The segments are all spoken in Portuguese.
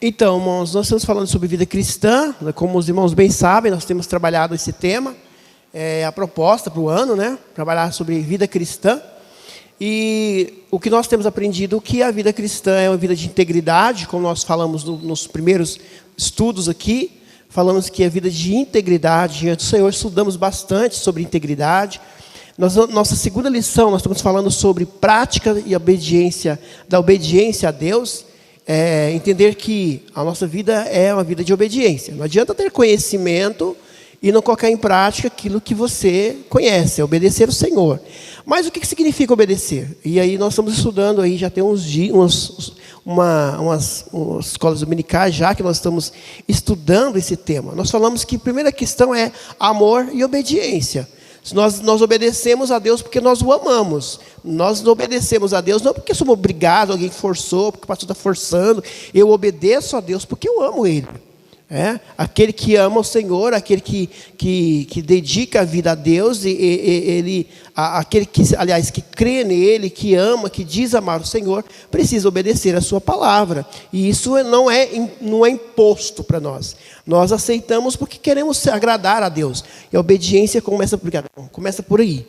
Então, irmãos, nós estamos falando sobre vida cristã. Como os irmãos bem sabem, nós temos trabalhado esse tema. É a proposta para o ano, né? Trabalhar sobre vida cristã. E o que nós temos aprendido é que a vida cristã é uma vida de integridade, como nós falamos nos primeiros estudos aqui. Falamos que é vida de integridade diante do Senhor. Estudamos bastante sobre integridade. Nossa segunda lição, nós estamos falando sobre prática e obediência, da obediência a Deus. Entender que a nossa vida é uma vida de obediência. Não adianta ter conhecimento e não colocar em prática aquilo que você conhece, é obedecer o Senhor. Mas o que significa obedecer? E aí nós estamos estudando, aí já tem uns dias, umas escolas dominicais já que nós estamos estudando esse tema. Nós falamos que a primeira questão é amor e obediência. Nós obedecemos a Deus porque nós o amamos. Nós não obedecemos a Deus não porque somos obrigados, alguém forçou, porque o pastor está forçando. Eu obedeço a Deus porque eu amo Ele. Aquele que ama o Senhor, aquele que dedica a vida a Deus, aquele que, aliás, que crê nele, que ama, que diz amar o Senhor, precisa obedecer a sua palavra. E isso não é imposto para nós. Nós aceitamos porque queremos agradar a Deus. E a obediência começa por aí.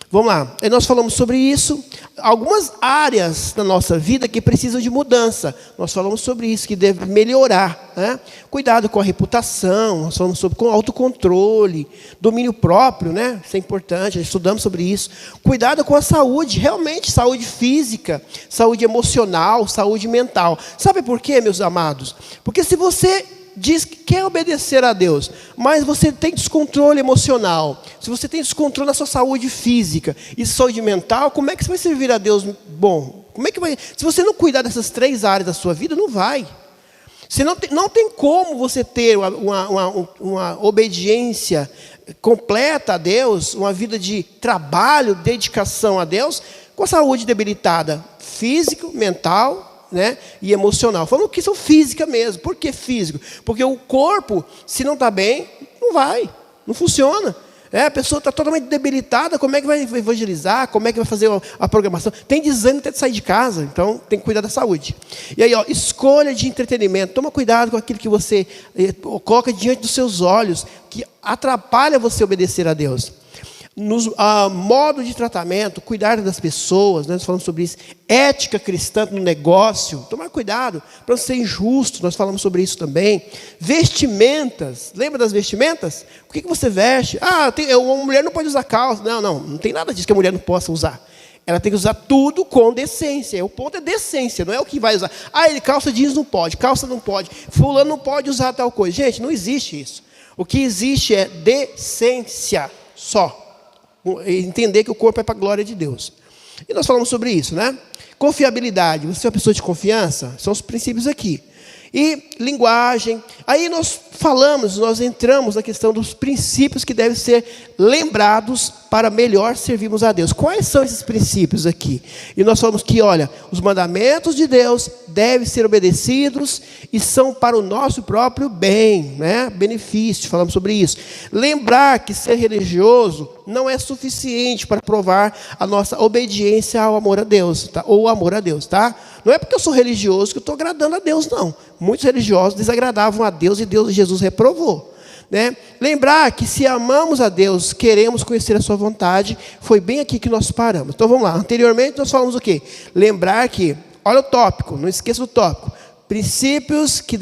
Vamos lá, nós falamos sobre isso, algumas áreas da nossa vida que precisam de mudança. Nós falamos sobre isso, que deve melhorar, né? Cuidado com a reputação, nós falamos sobre com autocontrole, domínio próprio, né? Isso é importante, estudamos sobre isso. Cuidado com a saúde, realmente, saúde física, saúde emocional, saúde mental. Sabe por quê, meus amados? Porque se você diz que quer obedecer a Deus, mas você tem descontrole emocional, se você tem descontrole na sua saúde física e saúde mental, como é que você vai servir a Deus bom? Como é que vai? Se você não cuidar dessas três áreas da sua vida, não vai. Você não tem como você ter uma obediência completa a Deus, uma vida de trabalho, dedicação a Deus, com a saúde debilitada, físico, mental, né, e emocional. Falando que são física mesmo. Por que físico? Porque o corpo, se não está bem, não vai, não funciona. A pessoa está totalmente debilitada, como é que vai evangelizar? Como é que vai fazer a programação? Tem desânimo até de sair de casa, então tem que cuidar da saúde. E aí, escolha de entretenimento. Toma cuidado com aquilo que você coloca diante dos seus olhos, que atrapalha você obedecer a Deus. Modo de tratamento, cuidar das pessoas, né? Nós falamos sobre isso. Ética cristã no negócio, tomar cuidado para não ser injusto, nós falamos sobre isso também. Vestimentas, lembra das vestimentas? O que você veste? Uma mulher não pode usar calça. Não tem nada disso que a mulher não possa usar. Ela tem que usar tudo com decência. O ponto é decência, não é o que vai usar. Calça jeans não pode, calça não pode, fulano não pode usar tal coisa. Gente, não existe isso. O que existe é decência só. Entender que o corpo é para a glória de Deus. E nós falamos sobre isso, né? Confiabilidade. Você é uma pessoa de confiança? São os princípios aqui. E linguagem. Aí nós entramos na questão dos princípios que devem ser lembrados para melhor servirmos a Deus. Quais são esses princípios aqui? E nós falamos que, os mandamentos de Deus devem ser obedecidos e são para o nosso próprio bem, né? Benefício, falamos sobre isso. Lembrar que ser religioso não é suficiente para provar a nossa obediência ao amor a Deus, tá? Ou amor a Deus, tá? Não é porque eu sou religioso que eu estou agradando a Deus, não. Muitos religiosos desagradavam a Deus e Jesus reprovou. Né? Lembrar que se amamos a Deus, queremos conhecer a sua vontade, foi bem aqui que nós paramos. Então vamos lá, anteriormente nós falamos o quê? Lembrar que, olha o tópico, não esqueça do tópico, princípios que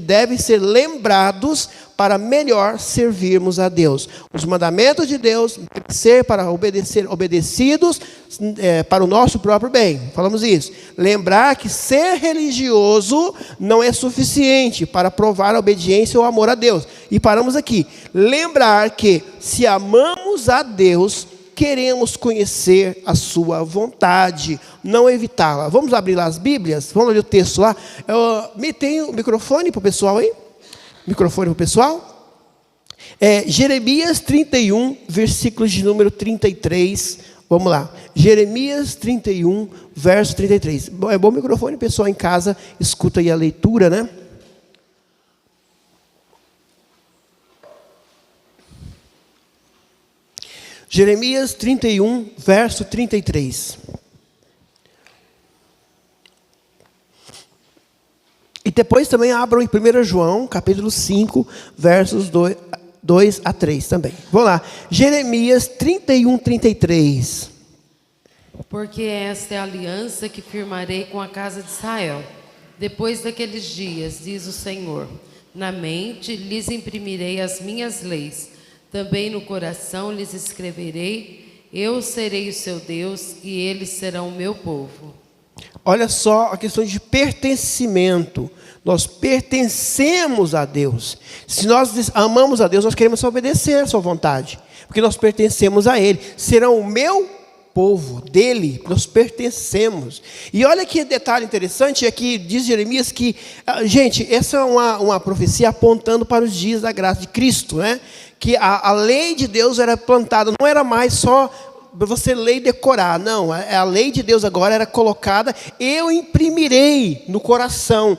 devem ser lembrados para melhor servirmos a Deus. Os mandamentos de Deus devem ser para obedecidos para o nosso próprio bem. Falamos isso. Lembrar que ser religioso não é suficiente para provar a obediência ou amor a Deus. E paramos aqui. Lembrar que se amamos a Deus, queremos conhecer a sua vontade, não evitá-la. Vamos abrir lá as Bíblias? Vamos ler o texto lá. Tem o microfone para o pessoal aí? Microfone para o pessoal? Jeremias 31, versículos de número 33 Vamos lá. Jeremias 31, verso 33. É bom o microfone, pessoal em casa, escuta aí a leitura, né? Jeremias 31, verso 33. E depois também abram em 1 João, capítulo 5, versos 2 a 3 também. Vamos lá. Jeremias 31, 33. Porque esta é a aliança que firmarei com a casa de Israel. Depois daqueles dias, diz o Senhor, na mente lhes imprimirei as minhas leis. Também no coração lhes escreverei, eu serei o seu Deus e eles serão o meu povo. Olha só a questão de pertencimento. Nós pertencemos a Deus. Se nós amamos a Deus, nós queremos obedecer a sua vontade. Porque nós pertencemos a Ele. Serão o meu povo, dele, nós pertencemos. E olha que detalhe interessante, é que diz Jeremias que, gente, essa é uma profecia apontando para os dias da graça de Cristo, né? Que a lei de Deus era plantada, não era mais só você ler e decorar, não, a lei de Deus agora era colocada, eu imprimirei no coração.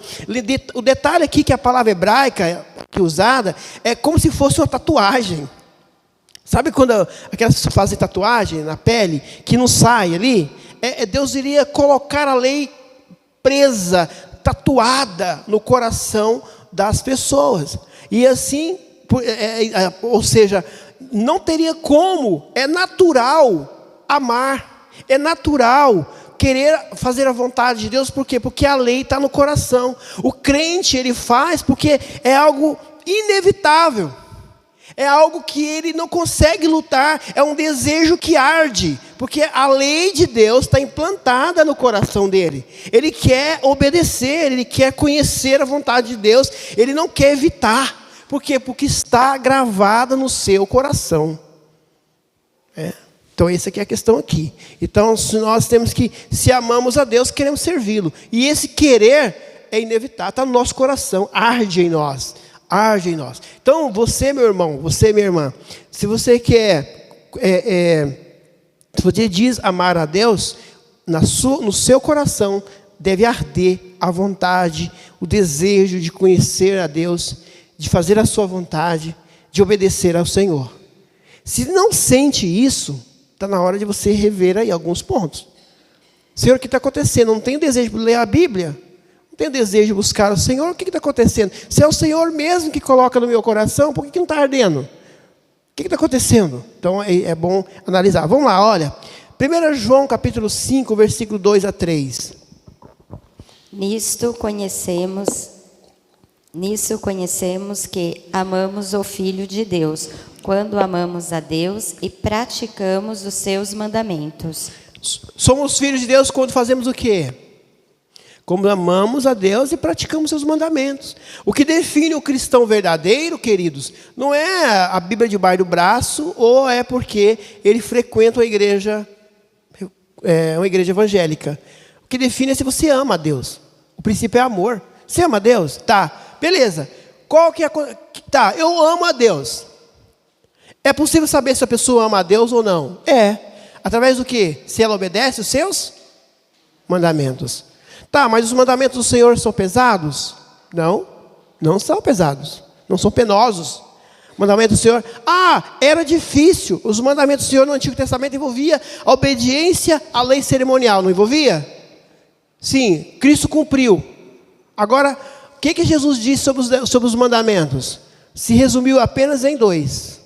O detalhe aqui que a palavra hebraica que é usada é como se fosse uma tatuagem. Sabe quando aquelas que fazem tatuagem na pele, que não sai ali? Deus iria colocar a lei presa, tatuada no coração das pessoas. E assim, ou seja, não teria como, é natural amar, é natural querer fazer a vontade de Deus. Por quê? Porque a lei está no coração. O crente, ele faz porque é algo inevitável. É algo que ele não consegue lutar, é um desejo que arde, porque a lei de Deus está implantada no coração dele. Ele quer obedecer, ele quer conhecer a vontade de Deus, ele não quer evitar. Por quê? Porque está gravada no seu coração. Então essa aqui é a questão aqui. Então nós temos que, se amamos a Deus, queremos servi-lo. E esse querer é inevitável, está no nosso coração, arde em nós. Arde em nós. Então, você, meu irmão, você, minha irmã, se você quer, se você diz amar a Deus, no seu coração deve arder a vontade, o desejo de conhecer a Deus, de fazer a sua vontade, de obedecer ao Senhor. Se não sente isso, está na hora de você rever aí alguns pontos. Senhor, o que está acontecendo? Não tenho desejo de ler a Bíblia? Tenho desejo de buscar o Senhor, o que está acontecendo? Se é o Senhor mesmo que coloca no meu coração, por que não está ardendo? O que está acontecendo? Então é bom analisar. Vamos lá, olha. 1 João capítulo 5, versículo 2 a 3. Nisso conhecemos que amamos o Filho de Deus, quando amamos a Deus e praticamos os seus mandamentos. Somos filhos de Deus quando fazemos o quê? Como amamos a Deus e praticamos seus mandamentos. O que define o cristão verdadeiro, queridos, não é a Bíblia debaixo do braço, ou é porque ele frequenta uma igreja evangélica. O que define é se você ama a Deus. O princípio é amor. Você ama a Deus? Tá, beleza. Qual que é a coisa? Tá, eu amo a Deus. É possível saber se a pessoa ama a Deus ou não? É. Através do quê? Se ela obedece os seus mandamentos. Tá, mas os mandamentos do Senhor são pesados? Não, não são pesados. Não são penosos. O mandamento do Senhor... era difícil. Os mandamentos do Senhor no Antigo Testamento envolvia a obediência à lei cerimonial, não envolvia? Sim, Cristo cumpriu. Agora, o que Jesus disse sobre os mandamentos? Se resumiu apenas em 2.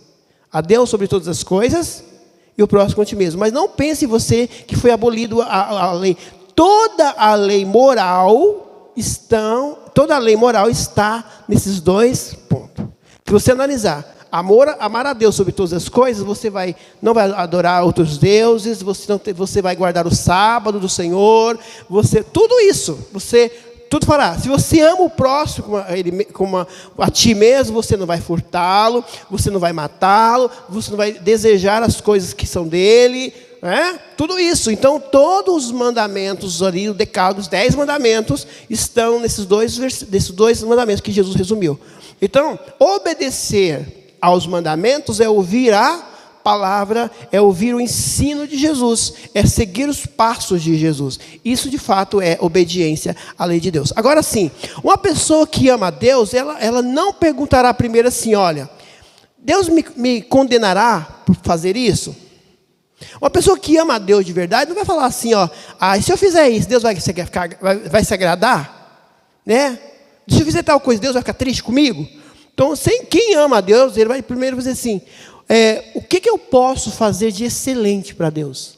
A Deus sobre todas as coisas e o próximo a ti mesmo. Mas não pense você que foi abolido a lei. Toda a lei moral está nesses 2 pontos. Se você analisar, amar a Deus sobre todas as coisas, você não vai adorar outros deuses, você vai guardar o sábado do Senhor, tudo isso, tudo fará. Se você ama o próximo como a ti mesmo, você não vai furtá-lo, você não vai matá-lo, você não vai desejar as coisas que são dele. Tudo isso. Então, todos os mandamentos ali, o decálogo, os 10 mandamentos, estão nesses dois mandamentos que Jesus resumiu. Então, obedecer aos mandamentos é ouvir a palavra, é ouvir o ensino de Jesus, é seguir os passos de Jesus. Isso, de fato, é obediência à lei de Deus. Agora sim, uma pessoa que ama a Deus, ela não perguntará primeiro assim, olha, Deus me condenará por fazer isso? Uma pessoa que ama a Deus de verdade não vai falar assim, ó, se eu fizer isso, Deus vai se agradar? Né? Se eu fizer tal coisa, Deus vai ficar triste comigo? Então, quem ama a Deus, ele vai primeiro dizer assim, o que eu posso fazer de excelente para Deus?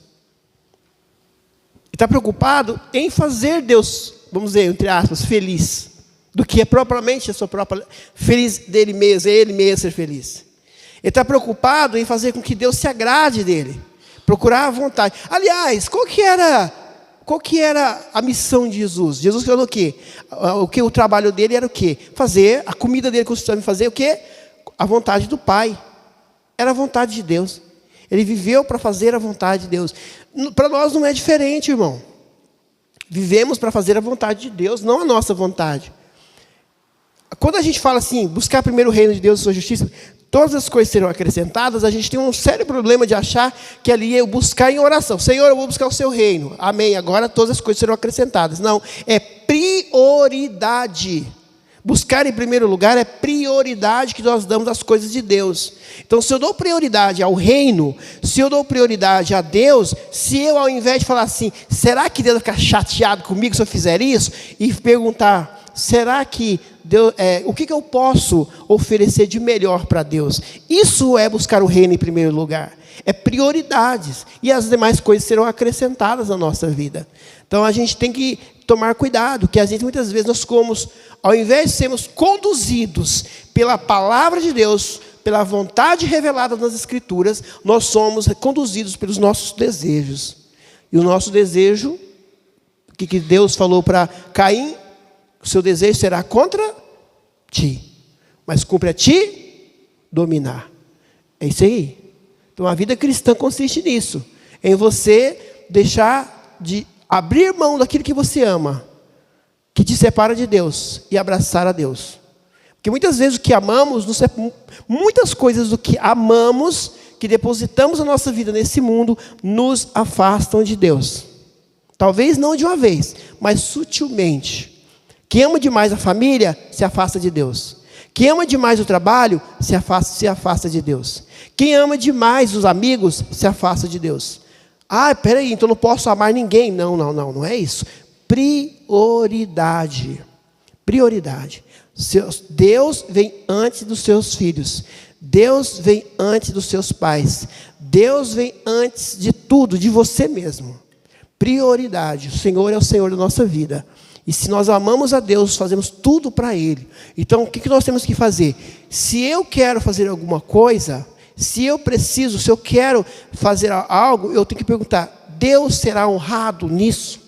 Ele está preocupado em fazer Deus, vamos dizer, entre aspas, feliz, do que é propriamente a sua própria, feliz dele mesmo, é ele mesmo ser feliz. Ele está preocupado em fazer com que Deus se agrade dele, procurar a vontade. Aliás, qual que era a missão de Jesus? Jesus falou o quê? O trabalho dele era o quê? Fazer, a comida dele costumava fazer o quê? A vontade do Pai. Era a vontade de Deus. Ele viveu para fazer a vontade de Deus. Para nós não é diferente, irmão. Vivemos para fazer a vontade de Deus, não a nossa vontade. Quando a gente fala assim, buscar primeiro o reino de Deus e sua justiça, todas as coisas serão acrescentadas, a gente tem um sério problema de achar que ali é buscar em oração. Senhor, eu vou buscar o seu reino. Amém. Agora todas as coisas serão acrescentadas. Não, é prioridade. Buscar em primeiro lugar é prioridade que nós damos às coisas de Deus. Então, se eu dou prioridade ao reino, se eu dou prioridade a Deus, se eu, ao invés de falar assim, será que Deus vai ficar chateado comigo se eu fizer isso? E perguntar, será que Deus, o que eu posso oferecer de melhor para Deus? Isso é buscar o reino em primeiro lugar. É prioridades. E as demais coisas serão acrescentadas na nossa vida. Então, a gente tem que tomar cuidado, que a gente muitas vezes nós somos, ao invés de sermos conduzidos pela palavra de Deus, pela vontade revelada nas Escrituras, nós somos conduzidos pelos nossos desejos. E o nosso desejo, o que Deus falou para Caim, o seu desejo será contra ti, mas cumpre a ti dominar. É isso aí. Então a vida cristã consiste nisso, em você deixar de abrir mão daquilo que você ama, que te separa de Deus, e abraçar a Deus. Porque muitas vezes o que amamos, muitas coisas do que amamos, que depositamos a nossa vida nesse mundo, nos afastam de Deus. Talvez não de uma vez, mas sutilmente. Quem ama demais a família, se afasta de Deus. Quem ama demais o trabalho, se afasta de Deus. Quem ama demais os amigos, se afasta de Deus. Peraí, então não posso amar ninguém. Não é isso. Prioridade. Prioridade. Deus vem antes dos seus filhos. Deus vem antes dos seus pais. Deus vem antes de tudo, de você mesmo. Prioridade. O Senhor é o Senhor da nossa vida. E se nós amamos a Deus, fazemos tudo para Ele. Então, o que nós temos que fazer? Se eu quero fazer alguma coisa, se eu quero fazer algo, eu tenho que perguntar, Deus será honrado nisso?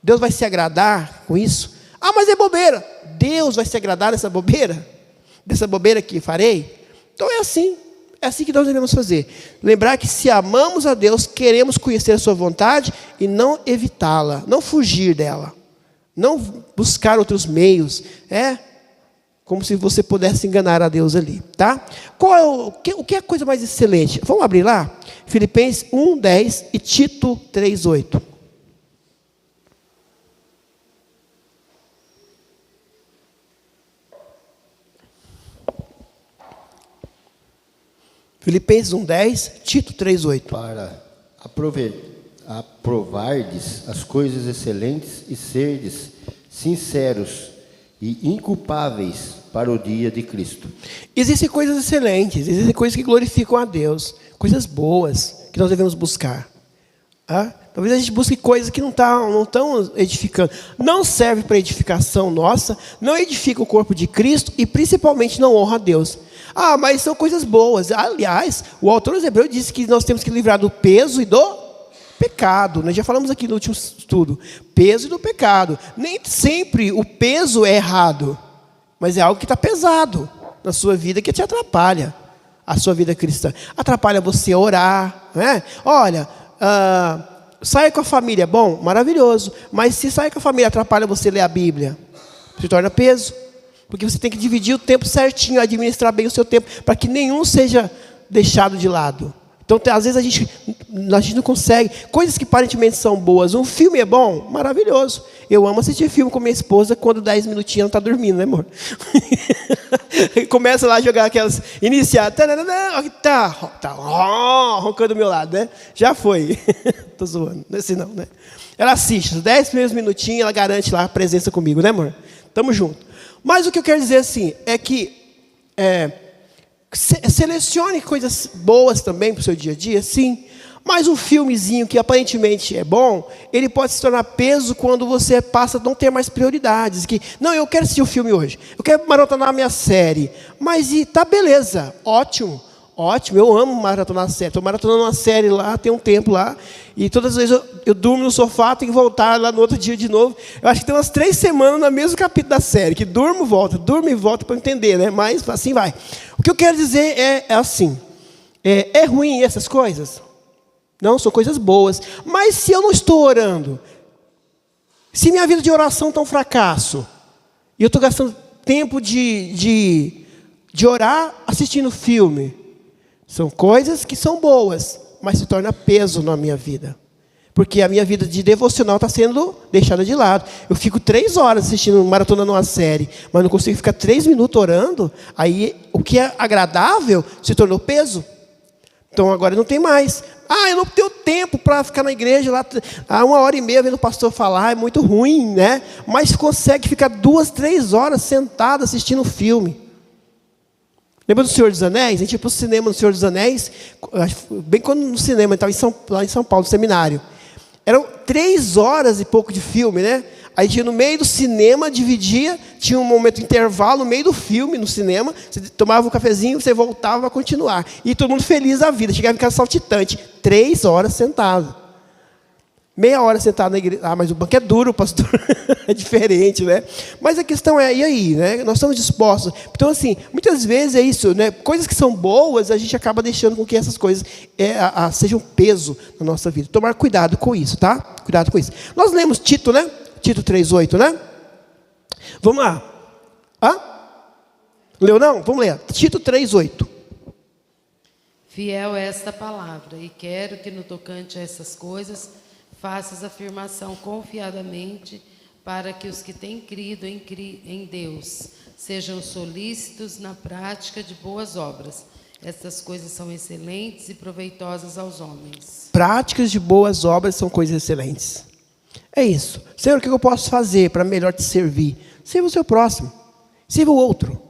Deus vai se agradar com isso? Mas é bobeira. Deus vai se agradar dessa bobeira? Dessa bobeira que farei? Então é assim que nós devemos fazer. Lembrar que se amamos a Deus, queremos conhecer a sua vontade e não evitá-la, não fugir dela. Não buscar outros meios, como se você pudesse enganar a Deus ali, tá? O que é a coisa mais excelente? Vamos abrir lá? Filipenses 1:10 e Tito 3:8. Filipenses 1:10, Tito 3:8. Para aprovardes as coisas excelentes e serdes sinceros e inculpáveis para o dia de Cristo. Existem coisas excelentes, existem coisas que glorificam a Deus, coisas boas que nós devemos buscar. Talvez a gente busque coisas que não estão edificando. Não serve para edificação nossa, não edifica o corpo de Cristo e principalmente não honra a Deus. Mas são coisas boas. Aliás, o autor dos Hebreus disse que nós temos que livrar do peso e do pecado. Nós já falamos aqui no último estudo. Peso e do pecado. Nem sempre o peso é errado, mas é algo que está pesado na sua vida que te atrapalha. A sua vida cristã. Atrapalha você orar. Olha, sair com a família, bom, maravilhoso. Mas se sair com a família atrapalha você ler a Bíblia, se torna peso. Porque você tem que dividir o tempo certinho, administrar bem o seu tempo, para que nenhum seja deixado de lado. Então, às vezes, a gente não consegue. Coisas que aparentemente são boas. Um filme é bom? Maravilhoso. Eu amo assistir filme com minha esposa quando 10 minutinhos ela está dormindo, né, amor? Começa lá a jogar aquelas iniciadas. Tá roncando do meu lado, né? Já foi. Tô zoando. Não é assim não, né? Ela assiste, os 10 primeiros minutinhos, ela garante lá a presença comigo, né, amor? Tamo junto. Mas o que eu quero dizer assim, é que selecione coisas boas também para o seu dia a dia, sim. Mas um filmezinho que aparentemente é bom, ele pode se tornar peso quando você passa a não ter mais prioridades. Que, não, eu quero assistir o filme hoje, eu quero maratonar a minha série. Mas tá beleza, ótimo, eu amo maratonar a série. Estou maratonando uma série lá, tem um tempo lá, e todas as vezes eu durmo no sofá, tenho que voltar lá no outro dia de novo. Eu acho que tem umas 3 semanas no mesmo capítulo da série, que durmo e volto para entender, né? Mas assim vai. O que eu quero dizer é assim, é ruim essas coisas? Não, são coisas boas. Mas se eu não estou orando, se minha vida de oração está um fracasso, e eu estou gastando tempo de orar assistindo filme, são coisas que são boas, mas se torna peso na minha vida. Porque a minha vida de devocional está sendo deixada de lado. Eu fico 3 horas assistindo, maratonando uma série, mas não consigo ficar 3 minutos orando, aí o que é agradável se tornou peso. Então agora não tem mais. Eu não tenho tempo para ficar na igreja lá 1h30 vendo o pastor falar, é muito ruim, né? Mas consegue ficar 2, 3 horas sentado assistindo um filme. Lembra do Senhor dos Anéis? A gente ia para o cinema do Senhor dos Anéis, bem quando no cinema, estava lá em São Paulo, no seminário. Eram 3 horas e pouco de filme, né? Aí tinha no meio do cinema, dividia, tinha um momento de intervalo no meio do filme, no cinema, você tomava um cafezinho, você voltava a continuar. E todo mundo feliz da vida, chegava em casa saltitante, 3 horas sentado. Meia hora sentado na igreja. Mas o banco é duro, pastor. É diferente, né? Mas a questão é, e aí, né? Nós estamos dispostos. Então, assim, muitas vezes é isso, né? Coisas que são boas, a gente acaba deixando com que essas coisas sejam peso na nossa vida. Tomar cuidado com isso, tá? Cuidado com isso. Nós lemos Tito, né? Tito 3:8, né? Vamos lá. Leu não? Vamos ler. Tito 3:8. Fiel é esta palavra, e quero que no tocante a essas coisas faças afirmação confiadamente, para que os que têm crido em Deus sejam solícitos na prática de boas obras. Estas coisas são excelentes e proveitosas aos homens. Práticas de boas obras são coisas excelentes. É isso. Senhor, o que eu posso fazer para melhor te servir? Sirva o seu próximo. Sirva o outro.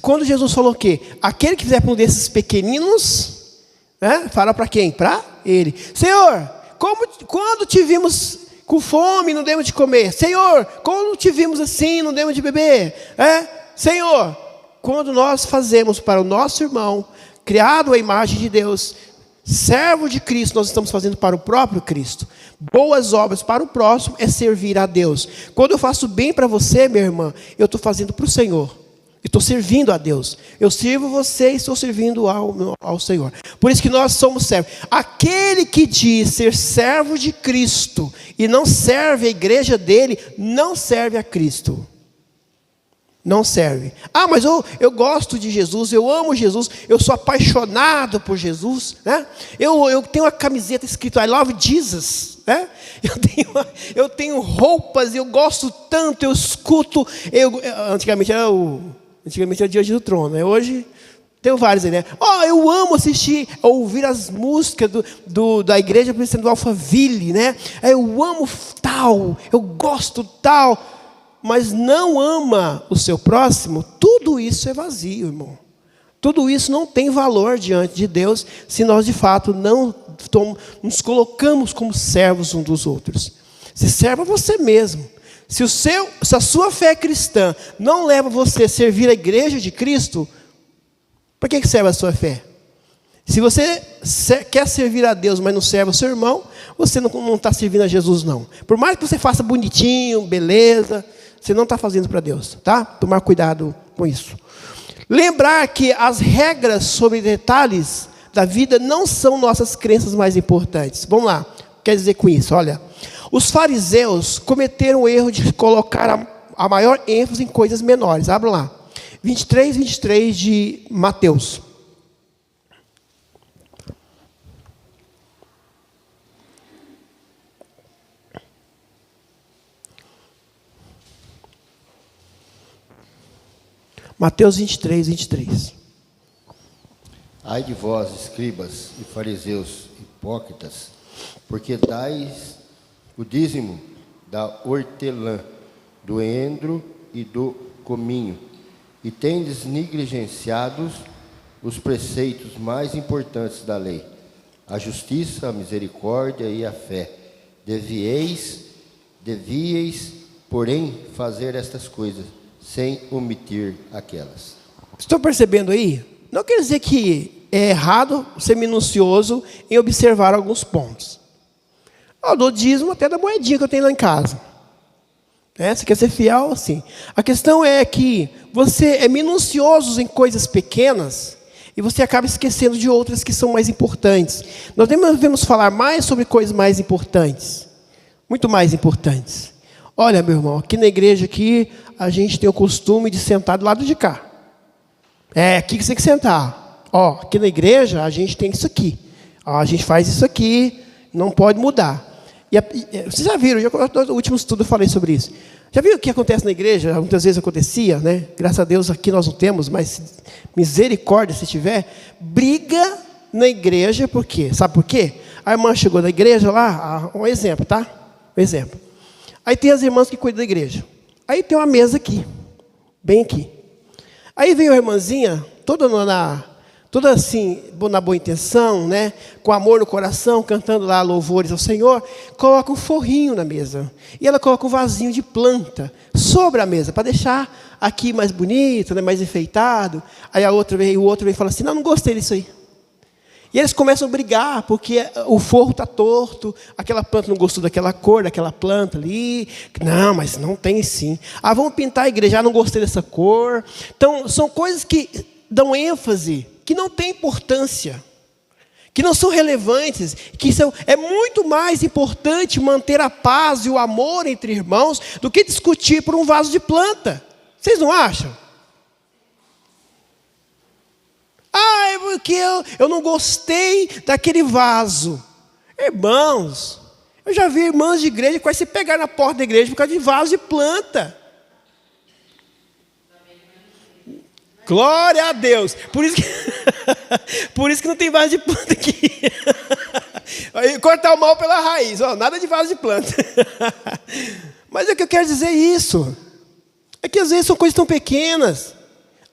Quando Jesus falou que aquele que fizer para um desses pequeninos, né, fala para quem? Para ele. Senhor, quando te vimos com fome, não demos de comer. Senhor, quando te vimos assim, não demos de beber. Senhor, quando nós fazemos para o nosso irmão, criado à imagem de Deus, servo de Cristo, nós estamos fazendo para o próprio Cristo. Boas obras para o próximo é servir a Deus. Quando eu faço bem para você, minha irmã, eu estou fazendo para o Senhor. Eu estou servindo a Deus. Eu sirvo você e estou servindo ao Senhor. Por isso que nós somos servos. Aquele que diz ser servo de Cristo e não serve a igreja dele, não serve a Cristo. Não serve. Mas eu gosto de Jesus, eu amo Jesus, eu sou apaixonado por Jesus, né? Eu tenho uma camiseta escrito I love Jesus, né? Eu tenho roupas, eu gosto tanto, eu escuto. Antigamente era o Dias do Trono, né? Hoje tem vários aí, né? Eu amo ouvir as músicas da igreja presbiteriana do Alphaville, né? Eu amo tal, eu gosto tal. Mas não ama o seu próximo, tudo isso é vazio, irmão. Tudo isso não tem valor diante de Deus, se nós de fato não nos colocamos como servos uns dos outros. Se serve a você mesmo. Se a sua fé cristã não leva você a servir a igreja de Cristo, para que serve a sua fé? Se você quer servir a Deus, mas não serve o seu irmão, você não está servindo a Jesus, não. Por mais que você faça bonitinho, beleza, você não está fazendo para Deus, tá? Tomar cuidado com isso. Lembrar que as regras sobre detalhes da vida não são nossas crenças mais importantes. Vamos lá, quer dizer com isso, olha. Os fariseus cometeram o erro de colocar a maior ênfase em coisas menores. Abra lá. 23 de Mateus. Mateus 23, 23. Ai de vós, escribas e fariseus hipócritas, porque dais o dízimo da hortelã, do endro e do cominho, e tendes negligenciados os preceitos mais importantes da lei, a justiça, a misericórdia e a fé. Devieis, porém, fazer estas coisas, sem omitir aquelas. Estão percebendo aí? Não quer dizer que é errado ser minucioso em observar alguns pontos. Eu dou dízimo até da moedinha que eu tenho lá em casa. Você quer ser fiel assim. A questão é que você é minucioso em coisas pequenas e você acaba esquecendo de outras que são mais importantes. Nós devemos falar mais sobre coisas mais importantes. Muito mais importantes. Olha, meu irmão, aqui na igreja aqui, a gente tem o costume de sentar do lado de cá. Aqui que você tem que sentar. Aqui na igreja a gente tem isso aqui. A gente faz isso aqui, não pode mudar. Vocês já viram, no último estudo eu falei sobre isso. Já viram o que acontece na igreja? Muitas vezes acontecia, né? Graças a Deus aqui nós não temos, mas misericórdia se tiver. Briga na igreja, por quê? Sabe por quê? A irmã chegou na igreja lá, um exemplo, tá? Um exemplo. Aí tem as irmãs que cuidam da igreja. Aí tem uma mesa aqui, bem aqui. Aí veio a irmãzinha, toda assim, na boa intenção, né? Com amor no coração, cantando lá louvores ao Senhor, coloca um forrinho na mesa. E ela coloca um vasinho de planta sobre a mesa, para deixar aqui mais bonito, né? Mais enfeitado. Aí o outro vem e fala assim, não gostei disso aí. E eles começam a brigar, porque o forro está torto, aquela planta não gostou daquela cor, daquela planta ali. Não, mas não tem sim. Vamos pintar a igreja, não gostei dessa cor. Então, são coisas que dão ênfase, que não têm importância, que não são relevantes, é muito mais importante manter a paz e o amor entre irmãos do que discutir por um vaso de planta. Vocês não acham? É porque eu não gostei daquele vaso. Irmãos, eu já vi irmãs de igreja que quase se pegar na porta da igreja por causa de vaso de planta. Glória a Deus. Por isso que não tem vaso de planta aqui. Cortar o mal pela raiz. Nada de vaso de planta. Mas é que eu quero dizer isso. É que às vezes são coisas tão pequenas.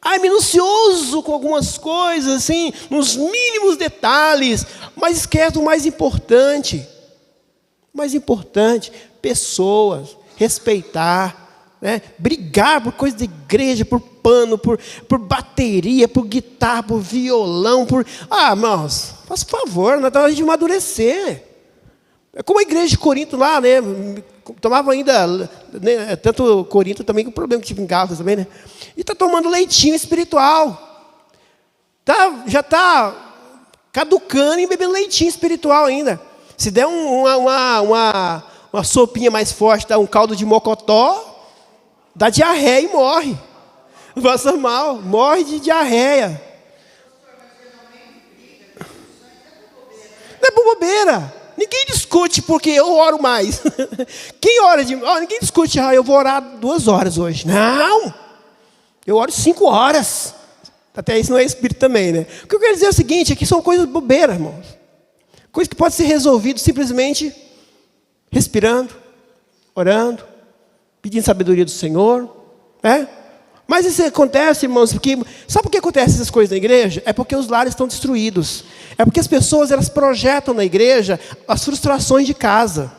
É minucioso com algumas coisas, assim, nos mínimos detalhes, mas esquece do mais importante. O mais importante, pessoas, respeitar, né? Brigar por coisa de igreja, por pano, por bateria, por guitarra, por violão, irmãos, faz favor, não é hora de amadurecer. É como a igreja de Corinto lá, né? Tomava ainda, né, tanto Corinto também, que o problema que tive em Gálatas também, né? E está tomando leitinho espiritual. Já está caducando e bebendo leitinho espiritual ainda. Se der uma sopinha mais forte, dá um caldo de mocotó, dá diarreia e morre. Passa mal, morre de diarreia. Não é por bobeira. Ninguém discute porque eu oro mais. Quem ora ninguém discute, eu vou orar 2 horas hoje. Não! Eu oro 5 horas. Até isso não é espírito também, né? O que eu quero dizer é o seguinte, aqui são coisas bobeiras, irmãos. Coisas que podem ser resolvidas simplesmente respirando, orando, pedindo sabedoria do Senhor, né? Mas isso acontece, irmãos, porque... Sabe por que acontecem essas coisas na igreja? É porque os lares estão destruídos. É porque as pessoas, elas projetam na igreja as frustrações de casa.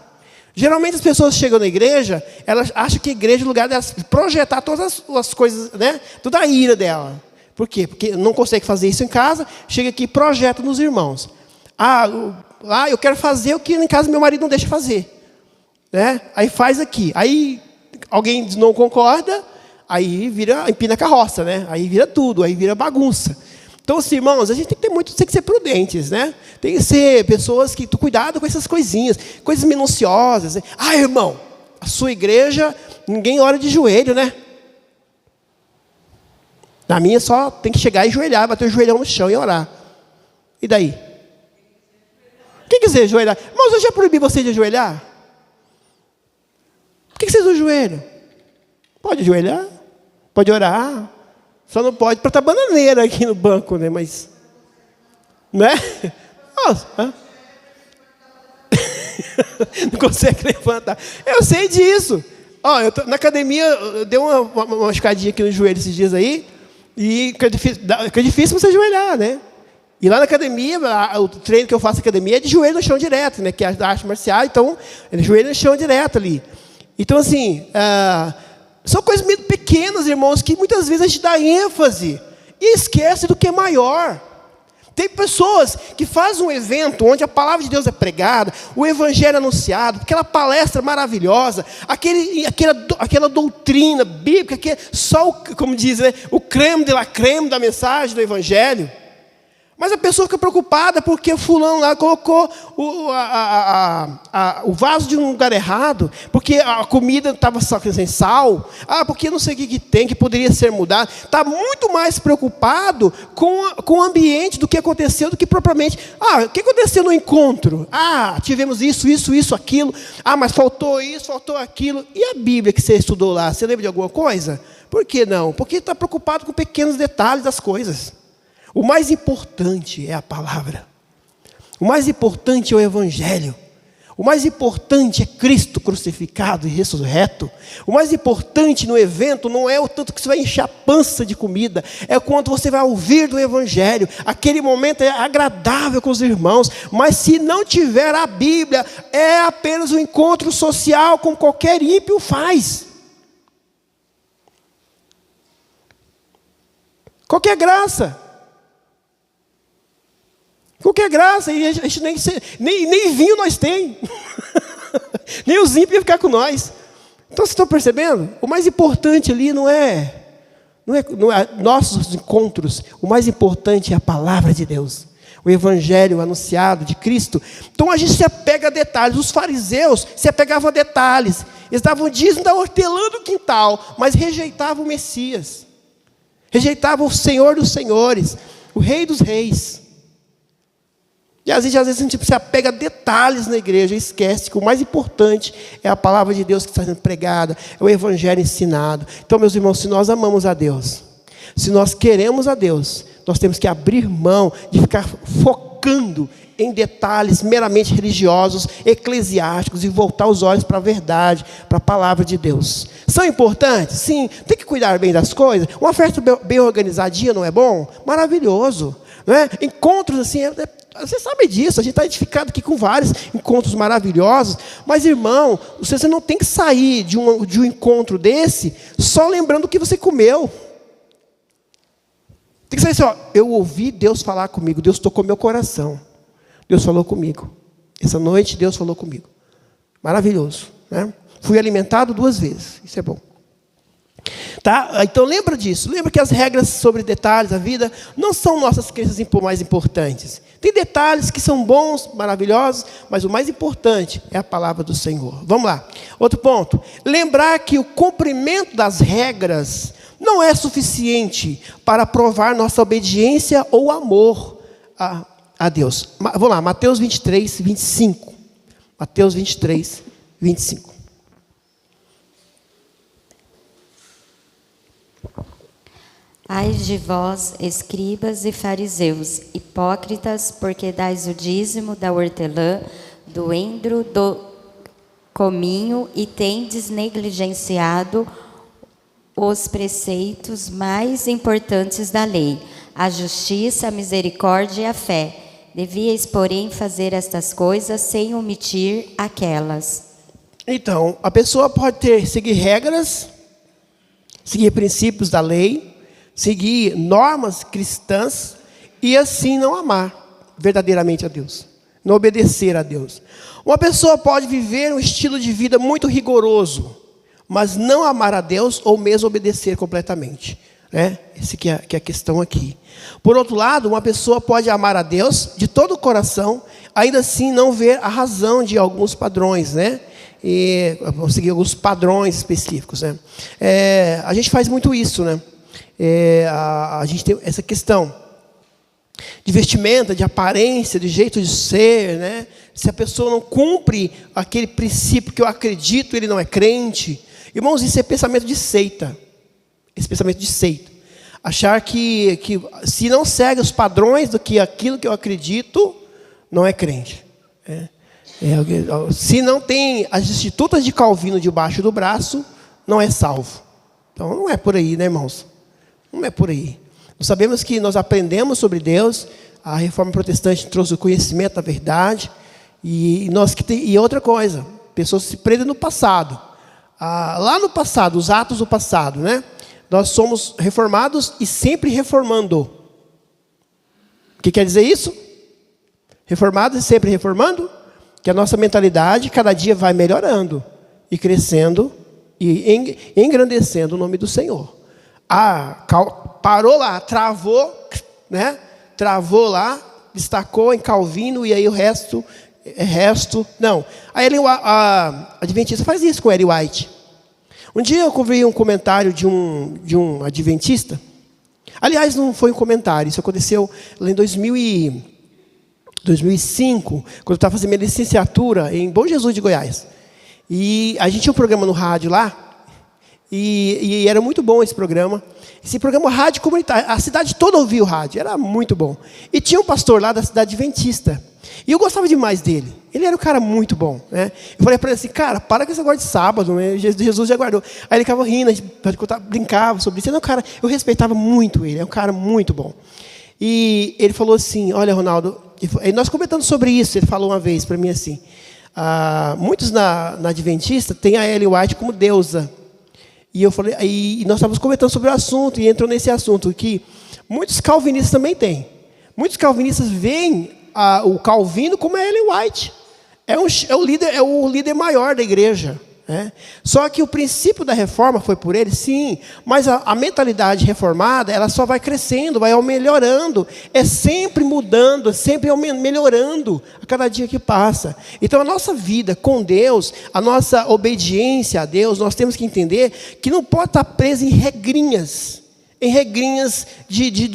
Geralmente as pessoas chegam na igreja, elas acham que a igreja é o lugar delas projetar todas as coisas, né? Toda a ira dela. Por quê? Porque não consegue fazer isso em casa, chega aqui e projeta nos irmãos. Lá eu quero fazer o que em casa meu marido não deixa fazer. Né? Aí faz aqui. Aí alguém não concorda... Aí empina a carroça, né? Aí vira tudo, aí vira bagunça. Então, assim, irmãos, a gente tem que ser prudentes, né? Tem que ser pessoas que... Cuidado com essas coisinhas, coisas minuciosas. Né? Irmão, a sua igreja, ninguém ora de joelho, né? Na minha só tem que chegar e ajoelhar, bater o joelhão no chão e orar. E daí? Quem quiser ajoelhar? Irmãos, eu já proibi você de ajoelhar? Por que vocês não ajoelham? Pode ajoelhar, pode orar, Só não pode plantar bananeira aqui no banco, né? Mas, né? Nossa, não consegue levantar. Eu sei disso. Ó, na academia, eu dei uma escadinha aqui no joelho esses dias aí, e que é difícil você ajoelhar, né? E lá na academia, o treino que eu faço na academia é de joelho no chão direto, né? Que é da arte marcial, então, é de joelho no chão direto ali. Então, assim, são coisas meio pequenas, irmãos, que muitas vezes a gente dá ênfase e esquece do que é maior. Tem pessoas que fazem um evento onde a palavra de Deus é pregada, o evangelho é anunciado, aquela palestra maravilhosa, aquela doutrina bíblica que é só, como diz, né, o creme de la creme da mensagem do evangelho. Mas a pessoa fica preocupada porque o fulano lá colocou o vaso de um lugar errado, porque a comida estava sem sal, porque não sei o que tem, que poderia ser mudado. Está muito mais preocupado com o ambiente do que aconteceu, do que propriamente. O que aconteceu no encontro? Tivemos isso, aquilo. Mas faltou isso, faltou aquilo. E a Bíblia que você estudou lá, você lembra de alguma coisa? Por que não? Porque está preocupado com pequenos detalhes das coisas. O mais importante é a palavra. O mais importante é o evangelho. O mais importante é Cristo crucificado e ressurreto. O mais importante no evento não é o tanto que você vai encher a pança de comida, é quando você vai ouvir do evangelho. Aquele momento é agradável com os irmãos, mas se não tiver a Bíblia, é apenas um encontro social como qualquer ímpio faz. Qualquer graça. Qualquer graça, e a gente nem vinho nós tem. Nem os ímpios iam ficar com nós. Então, vocês estão percebendo? O mais importante ali não é nossos encontros. O mais importante é a palavra de Deus. O evangelho anunciado de Cristo. Então, a gente se apega a detalhes. Os fariseus se apegavam a detalhes. Eles davam dízimo da hortelã do quintal, mas rejeitavam o Messias. Rejeitavam o Senhor dos senhores, o Rei dos reis. E às vezes a gente se apega a detalhes na igreja e esquece que o mais importante é a palavra de Deus que está sendo pregada, é o evangelho ensinado. Então, meus irmãos, se nós amamos a Deus, se nós queremos a Deus, nós temos que abrir mão de ficar focando em detalhes meramente religiosos, eclesiásticos, e voltar os olhos para a verdade, para a palavra de Deus. São importantes? Sim. Tem que cuidar bem das coisas. Uma festa bem organizadinha não é bom? Maravilhoso. Não é? Encontros assim, você sabe disso, a gente está edificado aqui com vários encontros maravilhosos, mas, irmão, você não tem que sair de um encontro desse só lembrando o que você comeu. Tem que sair assim, eu ouvi Deus falar comigo, Deus tocou meu coração, Deus falou comigo. Essa noite Deus falou comigo. Maravilhoso, né? Fui alimentado 2 vezes, isso é bom. Tá? Então lembra disso, lembra que as regras sobre detalhes da vida não são nossas crenças mais importantes. Tem detalhes que são bons, maravilhosos, mas o mais importante é a palavra do Senhor. Vamos lá, outro ponto. Lembrar que o cumprimento das regras não é suficiente para provar nossa obediência ou amor a Deus. Vamos lá, Mateus 23, 25. Mateus 23, 25. Ai de vós, escribas e fariseus, hipócritas, porque dais o dízimo da hortelã, do endro, do cominho, e tendes negligenciado os preceitos mais importantes da lei, a justiça, a misericórdia e a fé. Devíeis, porém, fazer estas coisas sem omitir aquelas. Então, a pessoa pode seguir regras, seguir princípios da lei, seguir normas cristãs e assim não amar verdadeiramente a Deus, não obedecer a Deus. Uma pessoa pode viver um estilo de vida muito rigoroso, mas não amar a Deus ou mesmo obedecer completamente. Essa que é a questão aqui. Por outro lado, uma pessoa pode amar a Deus de todo o coração, ainda assim não ver a razão de alguns padrões, e seguir alguns padrões específicos, a gente faz muito isso, a gente tem essa questão de vestimenta, de aparência, de jeito de ser, se a pessoa não cumpre aquele princípio que eu acredito, ele não é crente. Irmãos, isso é pensamento de seita. Esse pensamento de seita. Achar que se não segue os padrões do que aquilo que eu acredito, não é crente. Se não tem as institutas de Calvino debaixo do braço, não é salvo. Então não é por aí, né, irmãos? Não é por aí. Nós sabemos que nós aprendemos sobre Deus, a Reforma Protestante trouxe o conhecimento da verdade, e outra coisa, pessoas se prendem no passado. Lá no passado, os atos do passado, né? Nós somos reformados e sempre reformando. O que quer dizer isso? Reformados e sempre reformando? Que a nossa mentalidade cada dia vai melhorando e crescendo e engrandecendo o nome do Senhor. Parou lá, travou, né? Travou lá, destacou em Calvino e aí o resto é resto. Não. Aí a Adventista faz isso com Ellen White. Um dia eu ouvi um comentário de um adventista. Aliás, não foi um comentário, isso aconteceu lá em 2005, quando eu estava fazendo minha licenciatura em Bom Jesus de Goiás. E a gente tinha um programa no rádio lá, e era muito bom esse programa. Esse programa rádio comunitário, a cidade toda ouvia o rádio, era muito bom. E tinha um pastor lá da cidade adventista, e eu gostava demais dele. Ele era um cara muito bom, né? Eu falei para ele assim, cara, para com esse negócio de sábado, né? Jesus já guardou. Aí ele ficava rindo, a gente brincava sobre isso. Não, cara, eu respeitava muito ele, é um cara muito bom. E ele falou assim, olha, Ronaldo, e nós comentando sobre isso, ele falou uma vez para mim assim, muitos na Adventista têm a Ellen White como deusa. E eu falei, e nós estávamos comentando sobre o assunto, e entrou nesse assunto, que muitos calvinistas também têm. Muitos calvinistas veem o Calvino como a Ellen White. É o líder maior da igreja. Né? Só que o princípio da reforma foi por ele, sim, mas a mentalidade reformada, ela só vai crescendo, vai melhorando, é sempre mudando, é sempre melhorando a cada dia que passa. Então a nossa vida com Deus, a nossa obediência a Deus, nós temos que entender que não pode estar preso em regrinhas de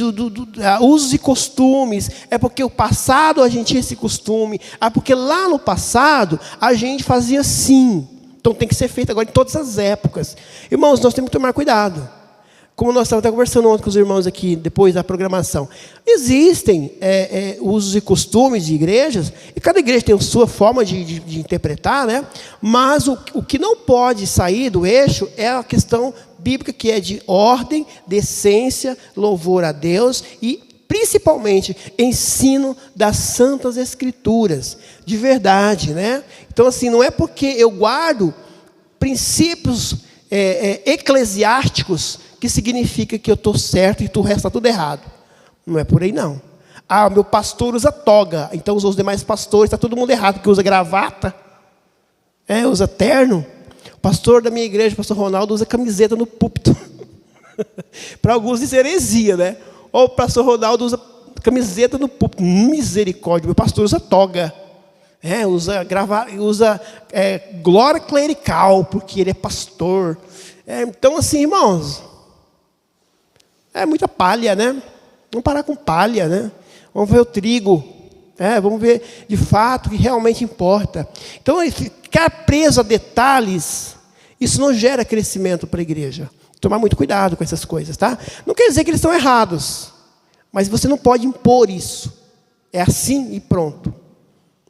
usos e costumes. É porque o passado a gente tinha esse costume, porque lá no passado a gente fazia assim. Então tem que ser feito agora em todas as épocas. Irmãos, nós temos que tomar cuidado. Como nós estávamos até conversando ontem com os irmãos aqui, depois da programação. Existem usos e costumes de igrejas, e cada igreja tem a sua forma de interpretar, né? Mas o que não pode sair do eixo é a questão bíblica, que é de ordem, decência, louvor a Deus e principalmente ensino das Santas Escrituras, de verdade, né? Então, assim, não é porque eu guardo princípios eclesiásticos que significa que eu estou certo e o resto está tudo errado. Não é por aí, não. O meu pastor usa toga, então os demais pastores, está todo mundo errado, porque usa gravata, usa terno. O pastor da minha igreja, o pastor Ronaldo, usa camiseta no púlpito. Para alguns isso é heresia, né? Ou o pastor Ronaldo usa camiseta no púlpito. Misericórdia, meu pastor usa toga. Usa glória clerical, porque ele é pastor. Então, assim, irmãos, é muita palha, né? Vamos parar com palha, né? Vamos ver o trigo. Vamos ver de fato o que realmente importa. Então, ficar preso a detalhes, isso não gera crescimento para a igreja. Tomar muito cuidado com essas coisas, tá? Não quer dizer que eles estão errados, mas você não pode impor isso. É assim e pronto.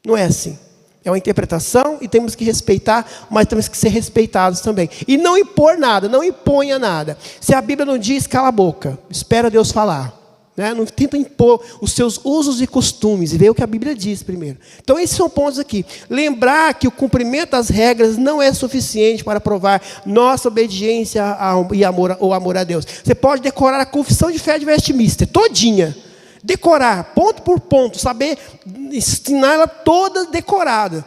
Não é assim. É uma interpretação e temos que respeitar, mas temos que ser respeitados também. E não impor nada, não imponha nada. Se a Bíblia não diz, cala a boca. Espera Deus falar. Né? Não tenta impor os seus usos e costumes e ver o que a Bíblia diz primeiro. Então esses são pontos aqui. Lembrar que o cumprimento das regras não é suficiente para provar nossa obediência e amor a Deus. Você pode decorar a confissão de fé de Westminster todinha, decorar ponto por ponto, saber ensinar ela toda decorada.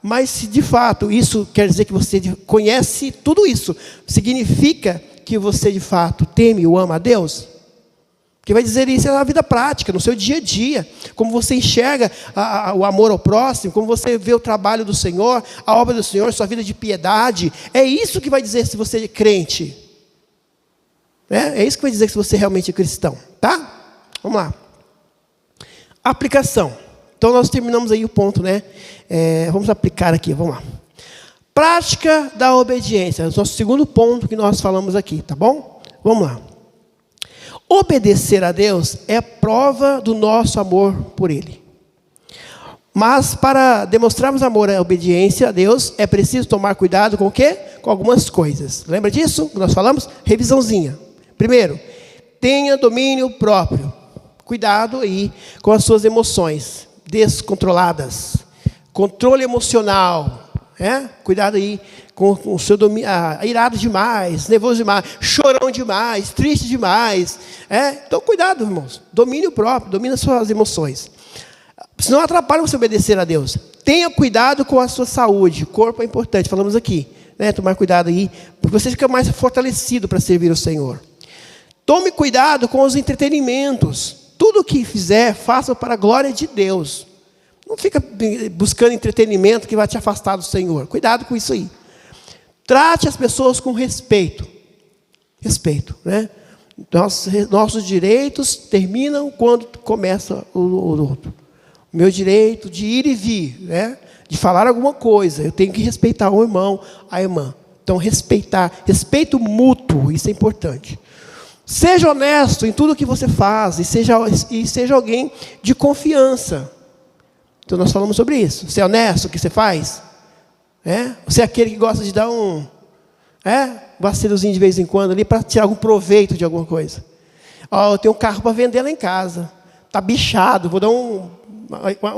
Mas se de fato isso quer dizer que você conhece tudo isso, significa que você de fato teme ou ama a Deus? Quem vai dizer isso é na vida prática, no seu dia a dia. Como você enxerga o amor ao próximo, como você vê o trabalho do Senhor, a obra do Senhor, sua vida de piedade. É isso que vai dizer se você é crente. É isso que vai dizer se você realmente é cristão. Tá? Vamos lá. Aplicação. Então nós terminamos aí o ponto, né? Vamos aplicar aqui, vamos lá. Prática da obediência. É o nosso segundo ponto que nós falamos aqui, tá bom? Vamos lá. Obedecer a Deus é prova do nosso amor por Ele. Mas para demonstrarmos amor e obediência a Deus, é preciso tomar cuidado com o quê? Com algumas coisas. Lembra disso que nós falamos? Revisãozinha. Primeiro, tenha domínio próprio. Cuidado aí com as suas emoções descontroladas. Controle emocional. Cuidado aí com o seu domínio. Irado demais, nervoso demais, chorão demais, triste demais. Então, cuidado, irmãos. Domínio próprio, domina as suas emoções. Senão atrapalha você obedecer a Deus. Tenha cuidado com a sua saúde. O corpo é importante, falamos aqui. Tomar cuidado aí, porque você fica mais fortalecido para servir o Senhor. Tome cuidado com os entretenimentos. Tudo o que fizer, faça para a glória de Deus. Não fica buscando entretenimento que vai te afastar do Senhor. Cuidado com isso aí. Trate as pessoas com respeito. Respeito, né? Nossos direitos terminam quando começa o outro. O meu direito de ir e vir, né? De falar alguma coisa. Eu tenho que respeitar o irmão, a irmã. Então, respeitar. Respeito mútuo, isso é importante. Seja honesto em tudo que você faz e seja alguém de confiança. Então, nós falamos sobre isso. Você é honesto no que você faz? Você é aquele que gosta de dar um vacilozinho de vez em quando ali para tirar algum proveito de alguma coisa. Eu tenho um carro para vender lá em casa. Está bichado, vou dar um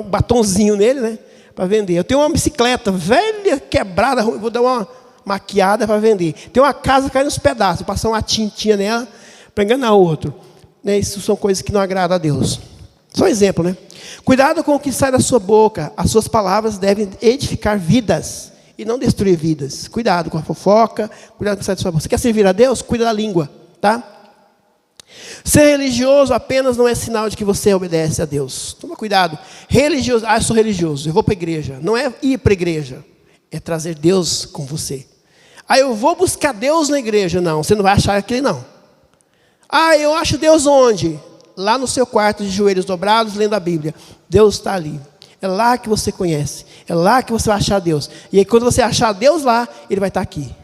batonzinho nele, né, para vender. Eu tenho uma bicicleta velha, quebrada, vou dar uma maquiada para vender. Tem uma casa caindo nos pedaços, vou passar uma tintinha nela para enganar outro. Isso são coisas que não agradam a Deus. Só um exemplo, né? Cuidado com o que sai da sua boca. As suas palavras devem edificar vidas e não destruir vidas. Cuidado com a fofoca, cuidado com o que sai da sua boca. Você quer servir a Deus? Cuida da língua, tá? Ser religioso apenas não é sinal de que você obedece a Deus. Toma cuidado. Religioso, eu sou religioso, eu vou para a igreja. Não é ir para a igreja, é trazer Deus com você. Eu vou buscar Deus na igreja. Não, você não vai achar aquele não. Eu acho Deus onde? Lá no seu quarto, de joelhos dobrados, lendo a Bíblia. Deus está ali. É lá que você conhece. É lá que você vai achar Deus. E aí, quando você achar Deus lá, Ele vai estar aqui.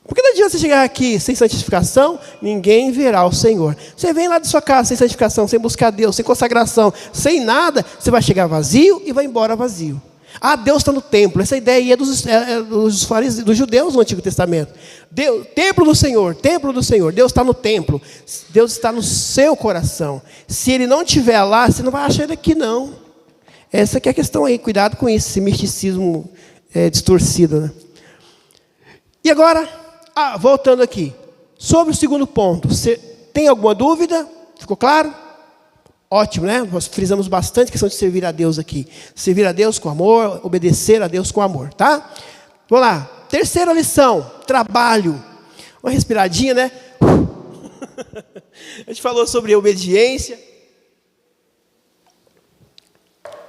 Porque não adianta você chegar aqui sem santificação, ninguém verá o Senhor. Você vem lá de sua casa sem santificação, sem buscar Deus, sem consagração, sem nada, você vai chegar vazio e vai embora vazio. Deus está no templo. Essa ideia aí é dos fariseus, dos judeus no Antigo Testamento. Templo do Senhor, Deus está no templo. Deus está no seu coração. Se Ele não estiver lá, você não vai achar Ele aqui, não. Essa que é a questão aí. Cuidado com isso, esse misticismo distorcido, né? E agora, voltando aqui. Sobre o segundo ponto. Você tem alguma dúvida? Ficou claro? Ótimo, né? Nós frisamos bastante a questão de servir a Deus aqui. Servir a Deus com amor, obedecer a Deus com amor, tá? Vamos lá. Terceira lição, trabalho. Uma respiradinha, né? A gente falou sobre obediência.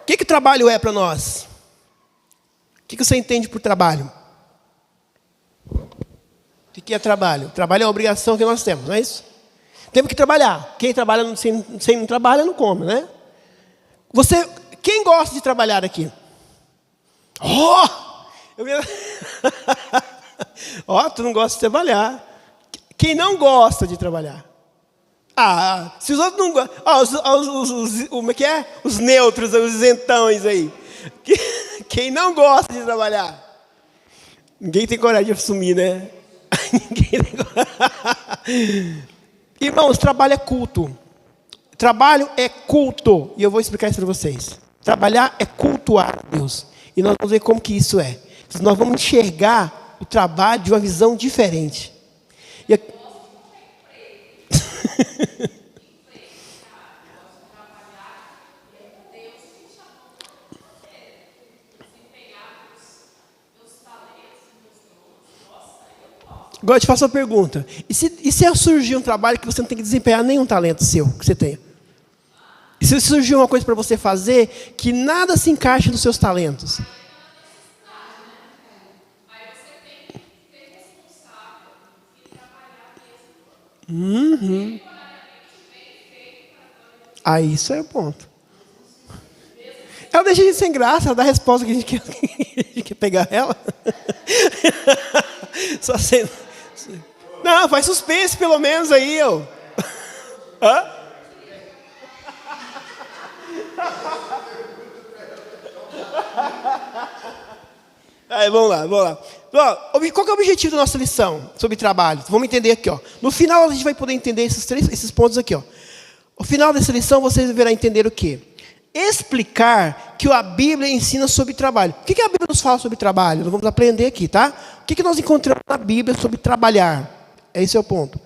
O que trabalho é para nós? O que você entende por trabalho? O que é trabalho? Trabalho é uma obrigação que nós temos, não é isso? Temos que trabalhar. Quem trabalha sem não trabalha, não come, né? Quem gosta de trabalhar aqui? Tu não gosta de trabalhar. Quem não gosta de trabalhar? Se os outros não gostam. Como é que é? Os neutros, os isentões aí. Quem não gosta de trabalhar? Ninguém tem coragem de assumir, né? Ninguém tem coragem. Irmãos, trabalho é culto. Trabalho é culto. E eu vou explicar isso para vocês. Trabalhar é cultuar a Deus. E nós vamos ver como que isso é. Nós vamos enxergar o trabalho de uma visão diferente. Agora eu te faço uma pergunta. E se surgir um trabalho que você não tem que desempenhar nenhum talento seu, que você tenha? E se surgir uma coisa para você fazer que nada se encaixe nos seus talentos? Isso é o ponto. Ela deixa a gente sem graça, ela dá a resposta que a gente quer pegar ela. Só sendo... Não, faz suspense pelo menos aí, ó. Hã? Aí, vamos lá. Qual que é o objetivo da nossa lição sobre trabalho? Vamos entender aqui, ó. No final a gente vai poder entender esses pontos aqui, ó. No final dessa lição você deverá entender o quê? Explicar que a Bíblia ensina sobre trabalho. O que a Bíblia nos fala sobre trabalho? Nós vamos aprender aqui, tá? O que nós encontramos na Bíblia sobre trabalhar? Esse é o ponto.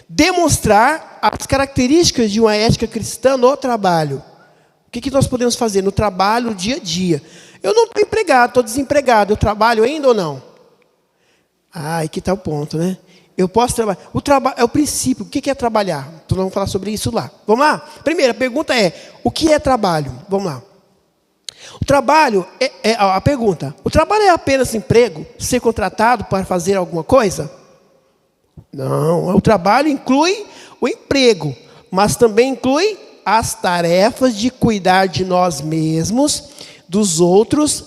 Demonstrar as características de uma ética cristã no trabalho. O que nós podemos fazer no trabalho, no dia a dia? Eu não estou empregado, estou desempregado. Eu trabalho ainda ou não? Aqui está o ponto, né? Eu posso trabalhar. O trabalho é o princípio. O que é trabalhar? Então, nós vamos falar sobre isso lá. Vamos lá? Primeira pergunta é: o que é trabalho? Vamos lá. O trabalho a pergunta: o trabalho é apenas emprego? Ser contratado para fazer alguma coisa? Não. O trabalho inclui o emprego, mas também inclui as tarefas de cuidar de nós mesmos, dos outros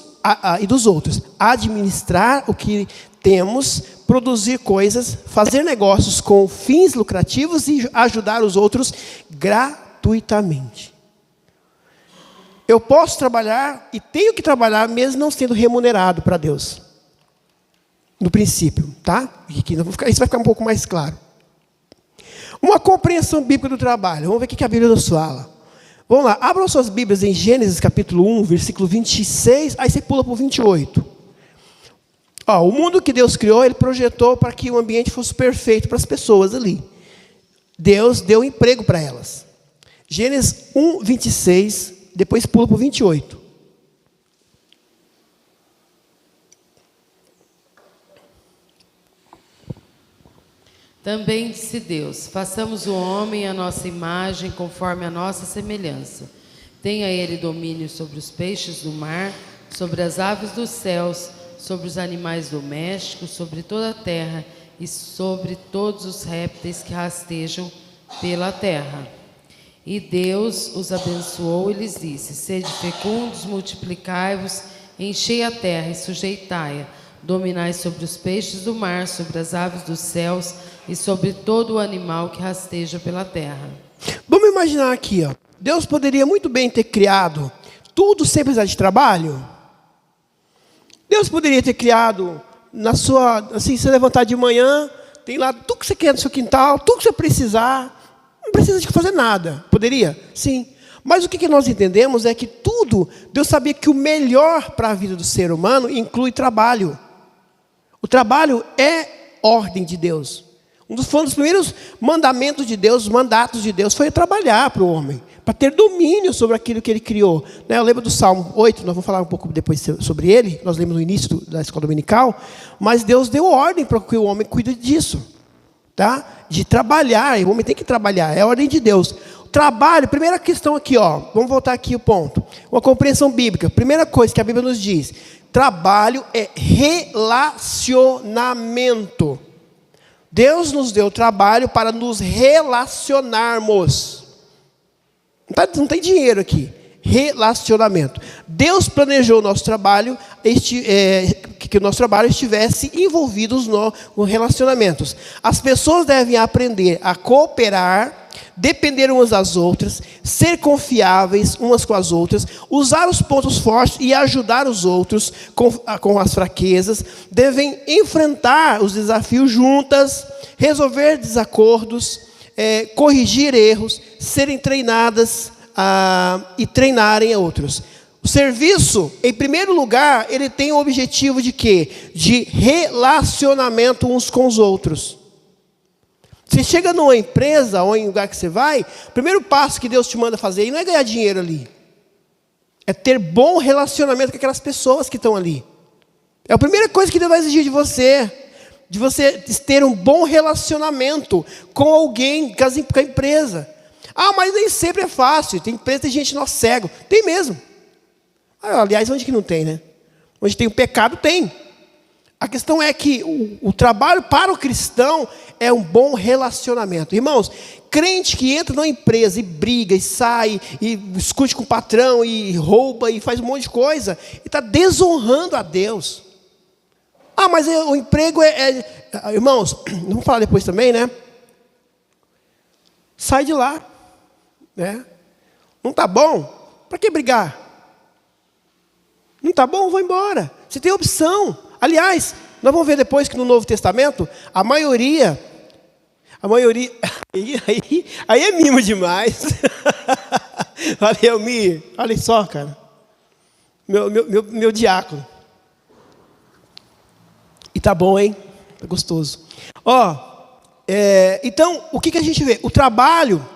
e dos outros. Administrar o que temos, produzir coisas, fazer negócios com fins lucrativos e ajudar os outros gratuitamente. Eu posso trabalhar e tenho que trabalhar mesmo não sendo remunerado para Deus. No princípio, tá? Isso vai ficar um pouco mais claro. Uma compreensão bíblica do trabalho. Vamos ver o que a Bíblia nos fala. Vamos lá, abram suas Bíblias em Gênesis capítulo 1, versículo 26, aí você pula para o 28. O mundo que Deus criou, Ele projetou para que o ambiente fosse perfeito para as pessoas ali. Deus deu emprego para elas. Gênesis 1, 26, depois pula para o 28. Também disse Deus: façamos o homem à nossa imagem, conforme a nossa semelhança. Tenha ele domínio sobre os peixes do mar, sobre as aves dos céus, sobre os animais domésticos, sobre toda a terra e sobre todos os répteis que rastejam pela terra. E Deus os abençoou e lhes disse: sede fecundos, multiplicai-vos, enchei a terra e sujeitai-a, dominai sobre os peixes do mar, sobre as aves dos céus e sobre todo o animal que rasteja pela terra. Vamos imaginar aqui, ó. Deus poderia muito bem ter criado tudo sem precisar de trabalho. Deus poderia ter criado na sua, assim, você levantar de manhã, tem lá tudo que você quer no seu quintal, tudo que você precisar, não precisa de fazer nada. Poderia? Sim. Mas o que nós entendemos é que tudo, Deus sabia que o melhor para a vida do ser humano inclui trabalho. O trabalho é ordem de Deus. Um dos primeiros mandamentos de Deus, os mandatos de Deus, foi trabalhar para o homem, para ter domínio sobre aquilo que Ele criou. Eu lembro do Salmo 8, nós vamos falar um pouco depois sobre ele, nós lemos no início da escola dominical, mas Deus deu ordem para que o homem cuide disso, tá? De trabalhar, o homem tem que trabalhar, é a ordem de Deus. O trabalho, primeira questão aqui, ó, vamos voltar aqui o ponto, uma compreensão bíblica. Primeira coisa que a Bíblia nos diz: trabalho é relacionamento. Deus nos deu trabalho para nos relacionarmos. Não tem dinheiro aqui. Relacionamento. Deus planejou o nosso trabalho, que o nosso trabalho estivesse envolvido nos relacionamentos. As pessoas devem aprender a cooperar, depender umas das outras, ser confiáveis umas com as outras, usar os pontos fortes e ajudar os outros com as fraquezas. Devem enfrentar os desafios juntas, resolver desacordos, corrigir erros, serem treinadas e treinarem a outros. O serviço, em primeiro lugar, ele tem o objetivo de quê? De relacionamento uns com os outros. Você chega numa empresa ou em um lugar que você vai, o primeiro passo que Deus te manda fazer não é ganhar dinheiro ali. É ter bom relacionamento com aquelas pessoas que estão ali. É a primeira coisa que Deus vai exigir de você ter um bom relacionamento com alguém, com a empresa. Mas nem sempre é fácil. Tem empresa, tem gente nó cego. Tem mesmo. Aliás, onde que não tem, né? Onde tem o pecado, tem. A questão é que o trabalho para o cristão é um bom relacionamento. Irmãos, crente que entra numa empresa e briga, e sai, e discute com o patrão, e rouba, e faz um monte de coisa, e está desonrando a Deus. Mas o emprego irmãos, vamos falar depois também, né? Sai de lá, né? Não está bom? Para que brigar? Não está bom? Vou embora. Você tem opção. Aliás, nós vamos ver depois que no Novo Testamento, a maioria, aí é mimo demais. Valeu, Mi. Olha só, cara. Meu diácono. E tá bom, hein? Tá gostoso. Então, o que a gente vê? O trabalho,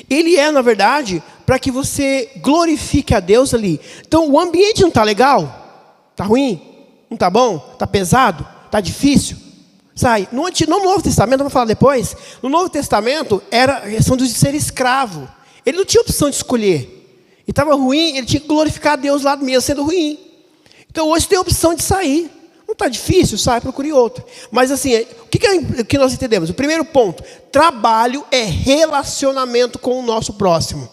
ele é, na verdade, para que você glorifique a Deus ali. Então, o ambiente não está legal? Está ruim? Não está bom? Está pesado? Está difícil? Sai. No Novo Testamento, vamos falar depois, no Novo Testamento, era a questão de ser escravo. Ele não tinha opção de escolher. E estava ruim, ele tinha que glorificar a Deus lá mesmo, sendo ruim. Então, hoje tem a opção de sair. Não está difícil? Sai, procure outro. Mas assim, o que nós entendemos? O primeiro ponto, trabalho é relacionamento com o nosso próximo.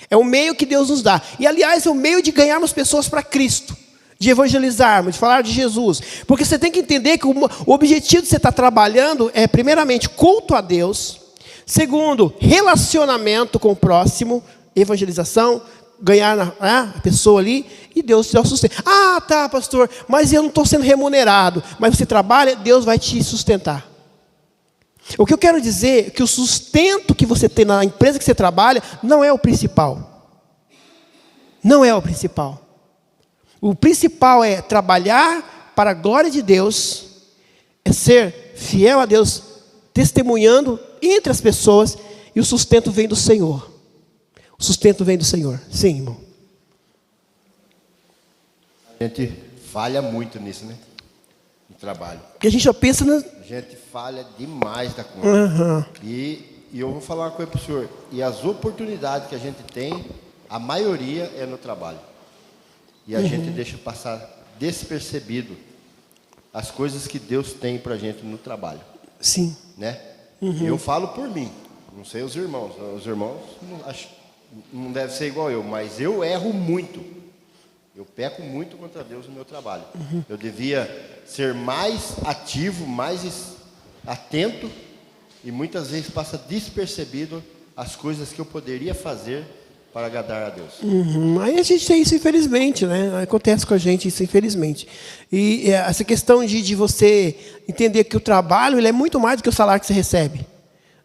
É o meio que Deus nos dá. E aliás, é o meio de ganharmos pessoas para Cristo. De evangelizarmos, de falar de Jesus. Porque você tem que entender que o objetivo de você estar trabalhando é, primeiramente, culto a Deus. Segundo, relacionamento com o próximo, evangelização, ganhar a pessoa ali, e Deus te dá o sustento. Ah, tá, pastor, mas eu não estou sendo remunerado. Mas você trabalha, Deus vai te sustentar. O que eu quero dizer é que o sustento que você tem na empresa que você trabalha não é o principal. Não é o principal. O principal é trabalhar para a glória de Deus, é ser fiel a Deus, testemunhando entre as pessoas, e o sustento vem do Senhor. O sustento vem do Senhor. Sim, irmão. A gente falha muito nisso, né? No trabalho. Porque a gente só pensa na... A gente falha demais da conta. Uhum. E eu vou falar uma coisa para o senhor. E as oportunidades que a gente tem, a maioria é no trabalho. E a gente deixa passar despercebido as coisas que Deus tem para a gente no trabalho. Sim. Né? Eu falo por mim. Não sei os irmãos. Os irmãos não devem ser igual eu, mas eu erro muito. Eu peco muito contra Deus no meu trabalho. Eu devia ser mais ativo, mais atento, e muitas vezes passa despercebido as coisas que eu poderia fazer para agradar a Deus. Aí a gente tem isso, infelizmente, né? Acontece com a gente isso, infelizmente. E essa questão de você entender que o trabalho, ele é muito mais do que o salário que você recebe.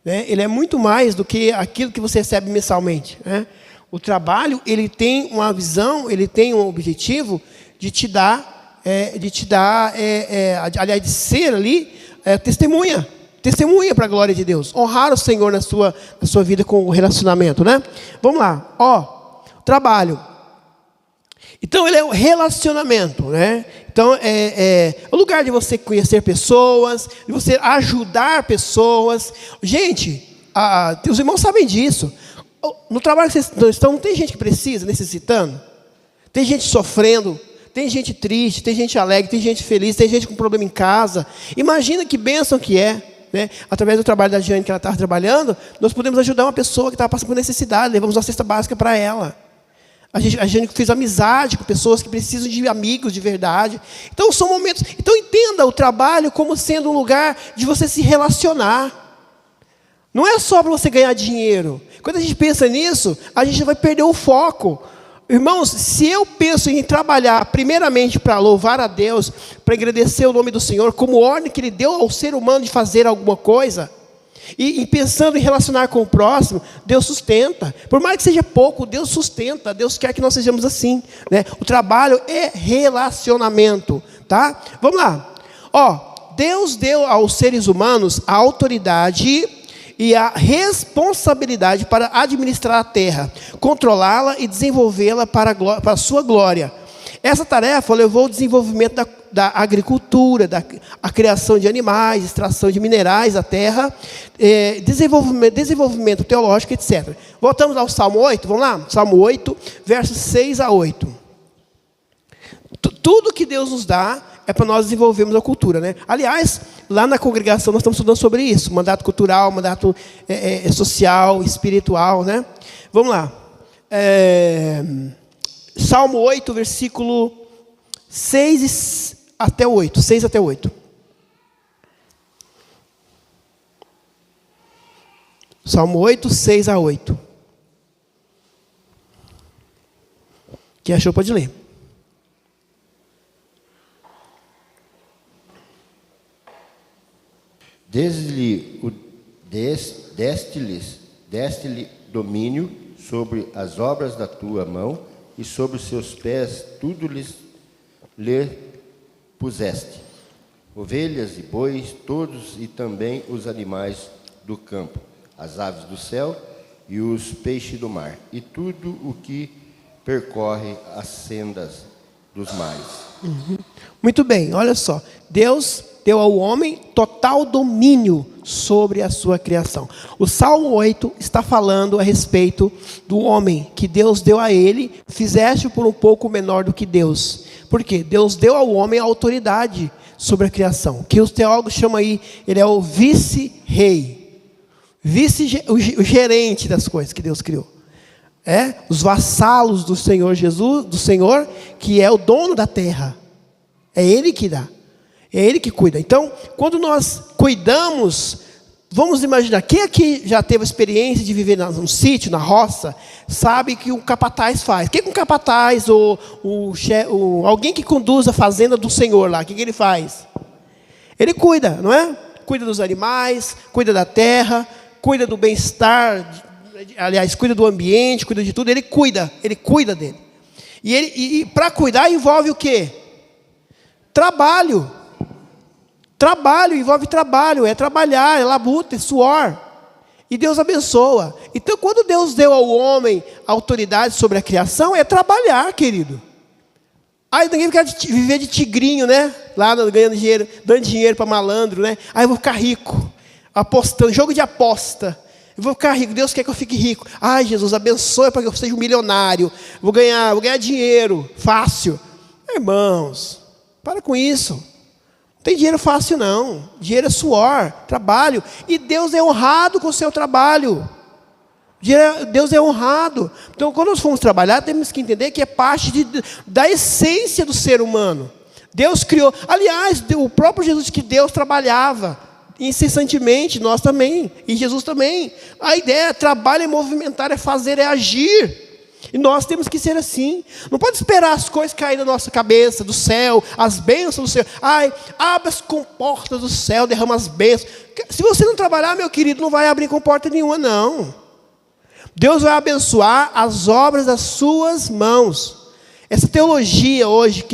Né? Ele é muito mais do que aquilo que você recebe mensalmente. Né? O trabalho, ele tem uma visão, ele tem um objetivo de te dar, aliás, de ser ali testemunha para a glória de Deus. Honrar o Senhor na sua vida com o relacionamento, né? Vamos lá. Trabalho. Então, ele é um relacionamento, né? Então, é o lugar de você conhecer pessoas, de você ajudar pessoas. Gente, os irmãos sabem disso. No trabalho que vocês estão, não tem gente que precisa, necessitando? Tem gente sofrendo, tem gente triste, tem gente alegre, tem gente feliz, tem gente com problema em casa. Imagina que bênção que é. Né? Através do trabalho da Jane, que ela estava trabalhando, nós podemos ajudar uma pessoa que estava passando por necessidade, levamos uma cesta básica para ela. A Jane fez amizade com pessoas que precisam de amigos de verdade. Então são momentos. Então entenda o trabalho como sendo um lugar de você se relacionar. Não é só para você ganhar dinheiro. Quando a gente pensa nisso, a gente vai perder o foco. Irmãos, se eu penso em trabalhar primeiramente para louvar a Deus, para agradecer o nome do Senhor, como ordem que Ele deu ao ser humano de fazer alguma coisa, e pensando em relacionar com o próximo, Deus sustenta. Por mais que seja pouco, Deus sustenta. Deus quer que nós sejamos assim. Né? O trabalho é relacionamento. Tá? Vamos lá. Deus deu aos seres humanos a autoridade e a responsabilidade para administrar a terra, controlá-la e desenvolvê-la para a sua glória. Essa tarefa levou ao desenvolvimento da agricultura, a criação de animais, extração de minerais da terra, desenvolvimento teológico, etc. Voltamos ao Salmo 8, vamos lá? Salmo 8, versos 6 a 8. Tudo que Deus nos dá é para nós desenvolvermos a cultura, né? Aliás, lá na congregação nós estamos estudando sobre isso, mandato cultural, mandato social, espiritual, né? Vamos lá. Salmo 8, versículo 6 até 8. Salmo 8, 6 a 8. Quem achou pode ler. Deste-lhe domínio sobre as obras da tua mão, e sobre os seus pés tudo lhe puseste. Ovelhas e bois, todos, e também os animais do campo, as aves do céu e os peixes do mar, e tudo o que percorre as sendas dos mares. Muito bem, olha só. Deus deu ao homem total domínio sobre a sua criação. O Salmo 8 está falando a respeito do homem, que Deus deu a ele, fizeste por um pouco menor do que Deus. Por quê? Deus deu ao homem a autoridade sobre a criação, que os teólogos chamam aí, ele é o vice-rei, o gerente das coisas que Deus criou. Os vassalos do Senhor Jesus, do Senhor, que é o dono da terra. É Ele que dá. É Ele que cuida. Então, quando nós cuidamos, vamos imaginar, quem aqui já teve a experiência de viver num sítio, na roça, sabe que o capataz faz. O que um capataz, ou alguém que conduz a fazenda do Senhor lá, o que ele faz? Ele cuida, não é? Cuida dos animais, cuida da terra, cuida do bem-estar, aliás, cuida do ambiente, cuida de tudo, ele cuida dele. E para cuidar envolve o quê? Trabalho. Trabalho, envolve trabalho, é trabalhar, é labuta, é suor. E Deus abençoa. Então, quando Deus deu ao homem autoridade sobre a criação, é trabalhar, querido. Aí ninguém quer viver de tigrinho, né? Lá ganhando dinheiro, dando dinheiro para malandro, né? Aí eu vou ficar rico, apostando, jogo de aposta. Eu vou ficar rico, Deus quer que eu fique rico. Ai, Jesus, abençoe para que eu seja um milionário. Vou ganhar dinheiro, fácil. Irmãos, para com isso. Não tem dinheiro fácil não. Dinheiro é suor, trabalho. E Deus é honrado com o seu trabalho. Deus é honrado. Então, quando nós formos trabalhar, temos que entender que é parte da essência do ser humano. Deus criou. Aliás, o próprio Jesus disse que Deus trabalhava incessantemente, nós também, e Jesus também. A ideia é trabalho, é movimentar, é fazer, é agir. E nós temos que ser assim. Não pode esperar as coisas caírem na nossa cabeça, do céu, as bênçãos do céu. Ai, abre as comportas do céu, derrama as bênçãos. Se você não trabalhar, meu querido, não vai abrir comporta nenhuma, não. Deus vai abençoar as obras das suas mãos. Essa teologia hoje,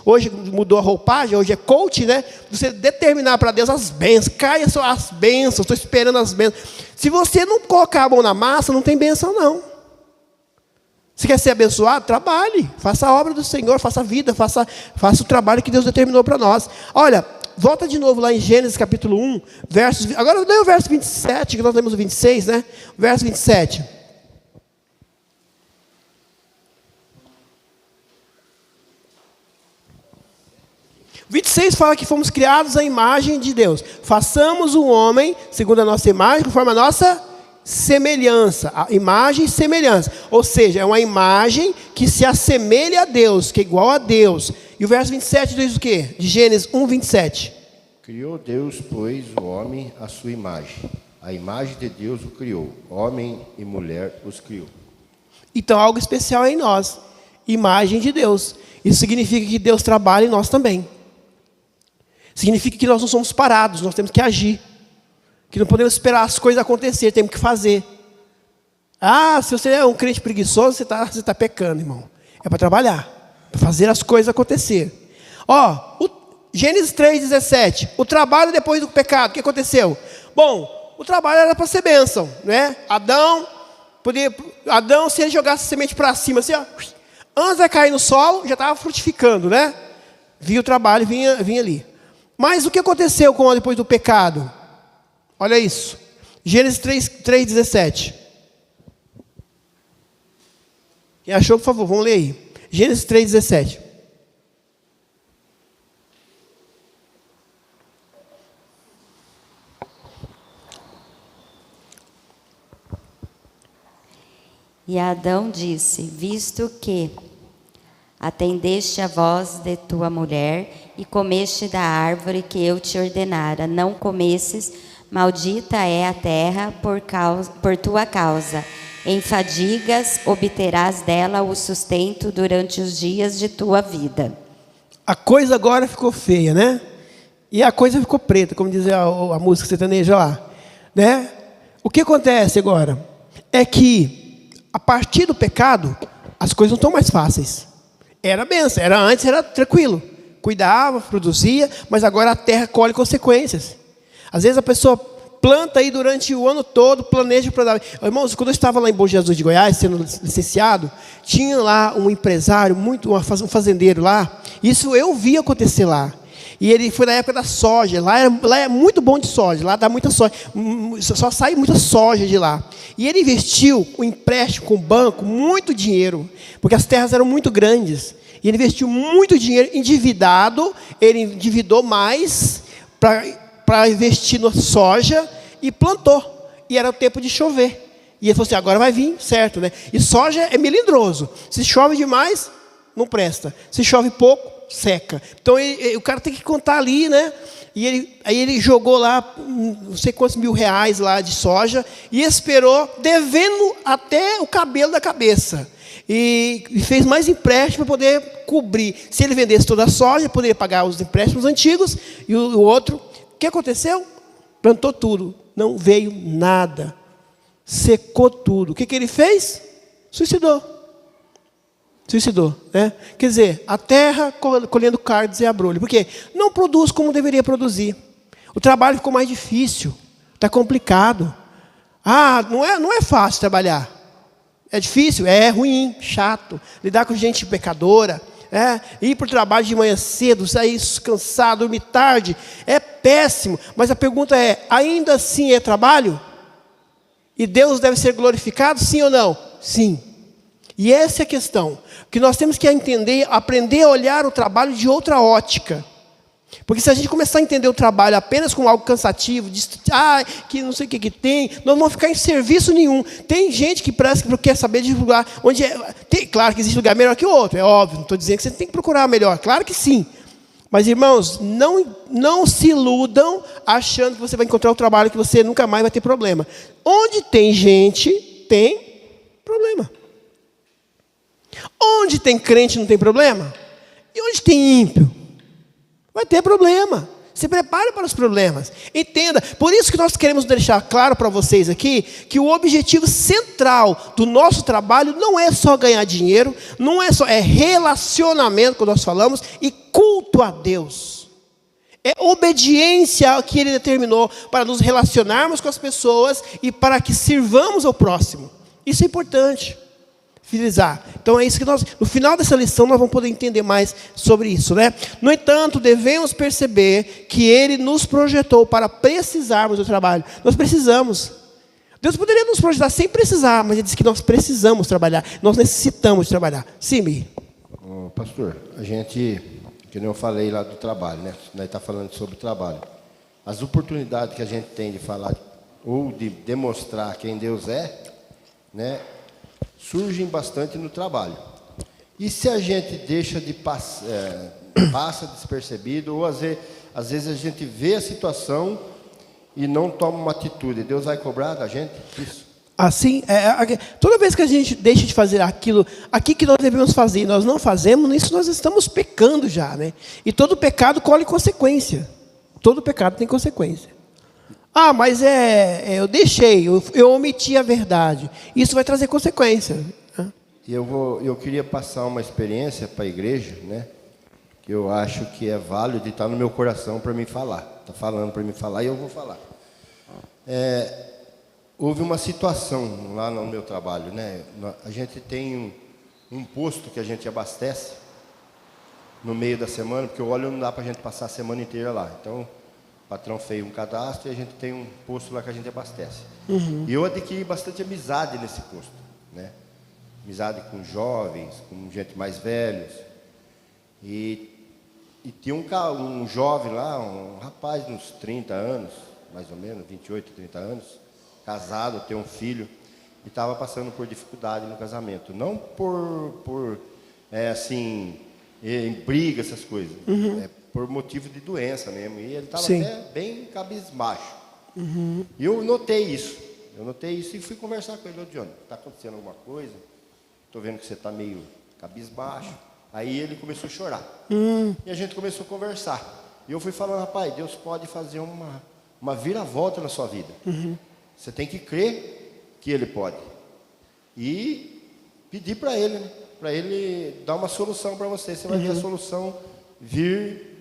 hoje mudou a roupagem, hoje é coach, né? Você determinar para Deus as bênçãos, caia só as bênçãos, estou esperando as bênçãos. Se você não colocar a mão na massa, não tem bênção não. Se quer ser abençoado, trabalhe, faça a obra do Senhor, faça a vida, faça o trabalho que Deus determinou para nós. Olha, volta de novo lá em Gênesis capítulo 1, agora eu dei o verso 27, que nós temos o 26, né? Verso 27. O 26 fala que fomos criados à imagem de Deus. Façamos o homem, segundo a nossa imagem, conforme a nossa semelhança. A imagem e semelhança. Ou seja, é uma imagem que se assemelha a Deus, que é igual a Deus. E o verso 27 diz o quê? De Gênesis 1, 27. Criou Deus, pois, o homem à sua imagem. A imagem de Deus o criou. Homem e mulher os criou. Então, algo especial é em nós. Imagem de Deus. Isso significa que Deus trabalha em nós também. Significa que nós não somos parados, nós temos que agir. Que não podemos esperar as coisas acontecer, temos que fazer. Ah, se você é um crente preguiçoso, você tá pecando, irmão. É para trabalhar, para fazer as coisas acontecer. Gênesis 3,17. O trabalho depois do pecado, o que aconteceu? Bom, o trabalho era para ser bênção, né? Adão, se ele jogasse a semente para cima, assim, ó, antes de cair no solo, já estava frutificando, né? Via o trabalho, vinha ali. Mas o que aconteceu depois do pecado? Olha isso. Gênesis 3,17. Quem achou, por favor, vamos ler aí. Gênesis 3,17. E Adão disse: visto que atendeste a voz de tua mulher e comeste da árvore que eu te ordenara, não comesses, Maldita é a terra por tua causa. Em fadigas obterás dela o sustento durante os dias de tua vida. A coisa agora ficou feia, né? E a coisa ficou preta, como diz a música sertaneja lá, né? O que acontece agora é que, a partir do pecado, as coisas não estão mais fáceis. Era benção, antes era tranquilo. Cuidava, produzia, mas agora a terra colhe consequências. Às vezes a pessoa planta aí durante o ano todo, planeja para dar. Irmãos, quando eu estava lá em Bom Jesus de Goiás, sendo licenciado, tinha lá um empresário, um fazendeiro lá. Isso eu vi acontecer lá. E ele foi na época da soja. Lá é muito bom de soja. Lá dá muita soja. Só sai muita soja de lá. E ele investiu um empréstimo com o banco, muito dinheiro, porque as terras eram muito grandes. E ele investiu muito dinheiro, endividado. Ele endividou mais para investir na soja e plantou. E era o tempo de chover. E ele falou assim, agora vai vir, certo, né? E soja é melindroso. Se chove demais, não presta. Se chove pouco, seca. Então o cara tem que contar ali, né? E aí ele jogou lá não sei quantos R$1.000 lá de soja e esperou, devendo até o cabelo da cabeça. E fez mais empréstimo para poder cobrir. Se ele vendesse toda a soja, poderia pagar os empréstimos antigos e o outro. O que aconteceu? Plantou tudo. Não veio nada. Secou tudo. O que ele fez? Suicidou, né? Quer dizer, a terra colhendo cardos e abrolho. Por quê? Não produz como deveria produzir. O trabalho ficou mais difícil. Está complicado. Não é fácil trabalhar. É difícil? É ruim, chato. Lidar com gente pecadora. Ir para o trabalho de manhã cedo, sair cansado, dormir tarde. É péssimo. Mas a pergunta é, ainda assim é trabalho? E Deus deve ser glorificado, sim ou não? Sim. E essa é a questão. Que nós temos que entender, aprender a olhar o trabalho de outra ótica. Porque se a gente começar a entender o trabalho apenas como algo cansativo, que não sei o que tem, nós não vamos ficar em serviço nenhum. Tem gente que parece que quer saber de lugar onde claro que existe lugar melhor que o outro, é óbvio. Não estou dizendo que você tem que procurar melhor, claro que sim. Mas, irmãos, não se iludam achando que você vai encontrar um trabalho que você nunca mais vai ter problema. Onde tem gente, tem problema. Onde tem crente não tem problema? E onde tem ímpio? Vai ter problema. Se prepare para os problemas. Entenda. Por isso que nós queremos deixar claro para vocês aqui que o objetivo central do nosso trabalho não é só ganhar dinheiro, é relacionamento, como nós falamos, e culto a Deus. É obediência ao que Ele determinou para nos relacionarmos com as pessoas e para que sirvamos ao próximo. Isso é importante. Fidelizar. Então é isso que no final dessa lição, nós vamos poder entender mais sobre isso, né? No entanto, devemos perceber que Ele nos projetou para precisarmos do trabalho. Nós precisamos. Deus poderia nos projetar sem precisar, mas Ele disse que nós precisamos trabalhar. Nós necessitamos trabalhar. Sim, Mi. Pastor, a gente, que eu falei lá do trabalho, né? Nós estamos falando sobre trabalho. As oportunidades que a gente tem de falar ou de demonstrar quem Deus é, né? Surgem bastante no trabalho. E se a gente deixa de passa despercebido, ou às vezes a gente vê a situação e não toma uma atitude, Deus vai cobrar da gente isso? Assim, toda vez que a gente deixa de fazer aquilo que nós devemos fazer e nós não fazemos, nisso nós estamos pecando já, né? E todo pecado colhe consequência. Todo pecado tem consequência. Mas eu deixei, eu omiti a verdade. Isso vai trazer consequência. E eu queria passar uma experiência para a igreja, né? Que eu acho que é válido e está no meu coração para mim falar. Está falando para mim falar e eu vou falar. Houve uma situação lá no meu trabalho, né? A gente tem um posto que a gente abastece no meio da semana, porque o óleo não dá para a gente passar a semana inteira lá. Então, o patrão fez um cadastro e a gente tem um posto lá que a gente abastece. E eu adquiri bastante amizade nesse posto, né? Amizade com jovens, com gente mais velhos. E tinha um jovem lá, um rapaz de uns 30 anos, mais ou menos, 28, 30 anos, casado, tem um filho, e estava passando por dificuldade no casamento. Não por em briga, essas coisas. Por motivo de doença mesmo. E ele estava até bem cabisbaixo. E eu notei isso. E fui conversar com ele. Ô, Johnny, está acontecendo alguma coisa? Estou vendo que você está meio cabisbaixo. Aí ele começou a chorar. E a gente começou a conversar. E eu fui falando, rapaz, Deus pode fazer uma viravolta na sua vida. Você tem que crer que Ele pode. E pedir para Ele, né? Para Ele dar uma solução para você. Você vai ver a solução vir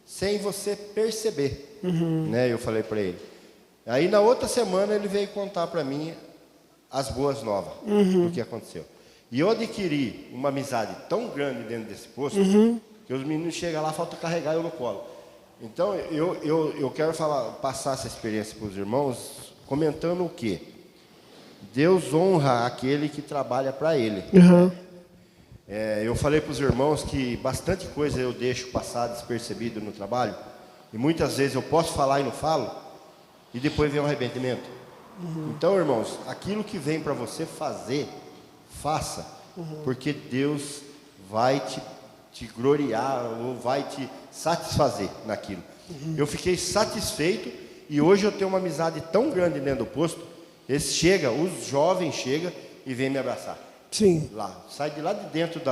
sem você perceber. Né? Eu falei para ele. Aí na outra semana ele veio contar para mim as boas novas do que aconteceu. E eu adquiri uma amizade tão grande dentro desse posto que os meninos chegam lá, falta carregar eu no colo. Então eu quero passar essa experiência para os irmãos, comentando o quê? Deus honra aquele que trabalha para Ele. Eu falei para os irmãos que bastante coisa eu deixo passar despercebido no trabalho. E muitas vezes eu posso falar e não falo. E depois vem um arrependimento. Então, irmãos, aquilo que vem para você fazer, faça. Porque Deus vai te gloriar ou vai te satisfazer naquilo. Eu fiquei satisfeito e hoje eu tenho uma amizade tão grande dentro do posto. Os jovens chegam e vêm me abraçar. Sim. Lá, sai de lá de dentro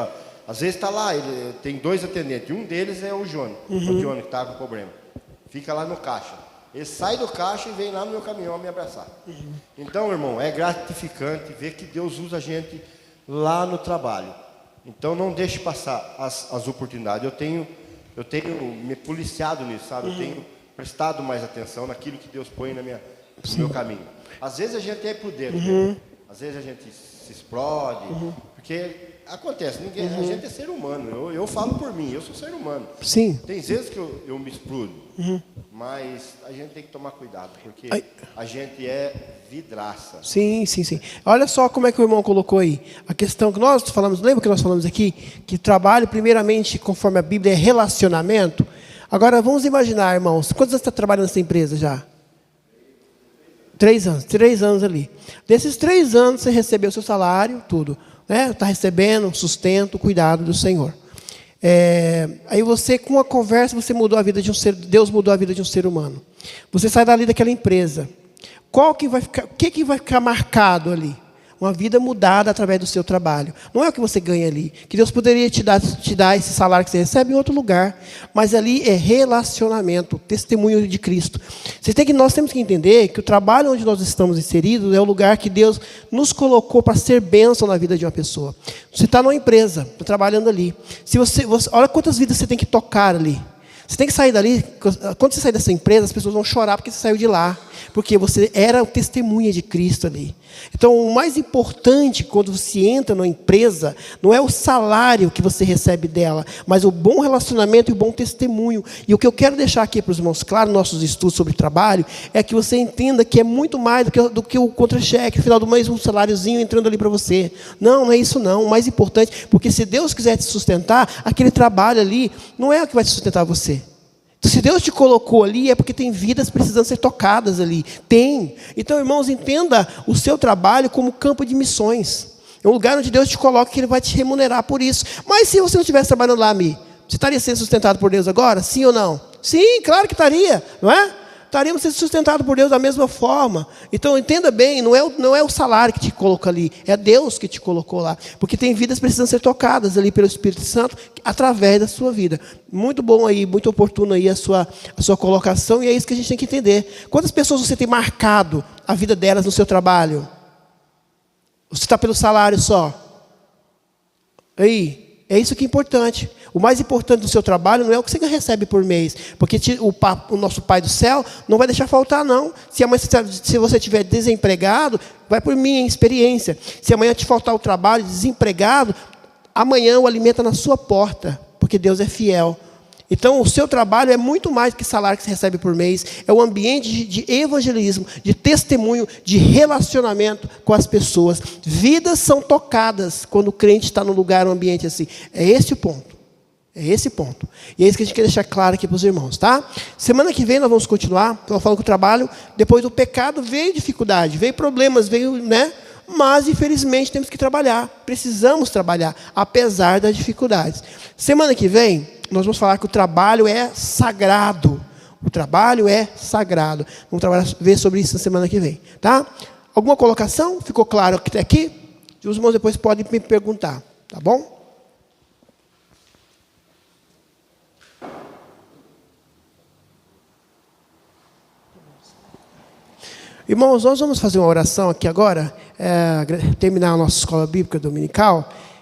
às vezes está lá, ele tem 2 atendentes. Um deles é o Johnny. O Johnny que está com problema. Fica lá no caixa. Ele sai do caixa e vem lá no meu caminhão me abraçar. Então, irmão, é gratificante ver que Deus usa a gente lá no trabalho. Então, não deixe passar as oportunidades. Eu tenho me policiado nisso, sabe? Eu tenho prestado mais atenção naquilo que Deus põe no meu caminho. Às vezes a gente é prudente, né? Às vezes a gente se explode, porque acontece, a gente é ser humano. Eu falo por mim, eu sou ser humano. Sim. Tem vezes que eu me explodo, mas a gente tem que tomar cuidado, porque a gente é vidraça. Sim. Olha só como é que o irmão colocou aí. A questão que nós falamos, lembra que nós falamos aqui? Que trabalho, primeiramente, conforme a Bíblia, é relacionamento. Agora, vamos imaginar, irmãos, quantos anos você está trabalhando nessa empresa já? 3 anos. 3 anos ali. Desses 3 anos, você recebeu o seu salário, tudo. Está recebendo sustento, cuidado do Senhor. Aí você, com a conversa, você mudou a vida de um ser. Deus mudou a vida de um ser humano. Você sai dali daquela empresa. O que vai ficar marcado ali? Uma vida mudada através do seu trabalho. Não é o que você ganha ali. Que Deus poderia te dar esse salário que você recebe em outro lugar. Mas ali é relacionamento, testemunho de Cristo. Nós temos que entender que o trabalho onde nós estamos inseridos é o lugar que Deus nos colocou para ser bênção na vida de uma pessoa. Você está numa empresa, está trabalhando ali. Olha quantas vidas você tem que tocar ali. Você tem que sair dali. Quando você sair dessa empresa, as pessoas vão chorar porque você saiu de lá. Porque você era testemunha de Cristo ali. Então, o mais importante quando você entra numa empresa, não é o salário que você recebe dela, mas o bom relacionamento e o bom testemunho. E o que eu quero deixar aqui para os irmãos, claro, nossos estudos sobre trabalho, é que você entenda que é muito mais do que o contra-cheque, no final do mês, um saláriozinho entrando ali para você. Não é isso não. O mais importante, porque se Deus quiser te sustentar, aquele trabalho ali não é o que vai te sustentar você. Se Deus te colocou ali, é porque tem vidas precisando ser tocadas ali. Tem. Então, irmãos, entenda o seu trabalho como campo de missões. É um lugar onde Deus te coloca que Ele vai te remunerar por isso. Mas se você não estivesse trabalhando lá, você estaria sendo sustentado por Deus agora? Sim ou não? Sim, claro que estaria. Não é? Estaríamos sendo sustentados por Deus da mesma forma. Então, entenda bem, não é o salário que te coloca ali, é Deus que te colocou lá. Porque tem vidas precisando ser tocadas ali pelo Espírito Santo, através da sua vida. Muito bom aí, muito oportuno aí a sua colocação, e é isso que a gente tem que entender. Quantas pessoas você tem marcado a vida delas no seu trabalho? Você está pelo salário só? Aí, é isso que é importante. O mais importante do seu trabalho não é o que você recebe por mês. Porque o nosso Pai do céu não vai deixar faltar, não. Se você estiver desempregado, vai por minha experiência. Se amanhã te faltar o trabalho, desempregado, amanhã o alimento na sua porta. Porque Deus é fiel. Então, o seu trabalho é muito mais do que salário que você recebe por mês. É um ambiente de evangelismo, de testemunho, de relacionamento com as pessoas. Vidas são tocadas quando o crente está num lugar, num ambiente assim. É esse o ponto. É esse ponto. E é isso que a gente quer deixar claro aqui para os irmãos, tá? Semana que vem nós vamos continuar. Então, eu falo que o trabalho, depois do pecado, veio dificuldade, veio problemas, veio, né? Mas, infelizmente, temos que trabalhar. Precisamos trabalhar, apesar das dificuldades. Semana que vem, nós vamos falar que o trabalho é sagrado. O trabalho é sagrado. Vamos ver sobre isso na semana que vem. Tá? Alguma colocação? Ficou claro até aqui? Os irmãos depois podem me perguntar. Tá bom? Irmãos, nós vamos fazer uma oração aqui agora, terminar a nossa escola bíblica dominical.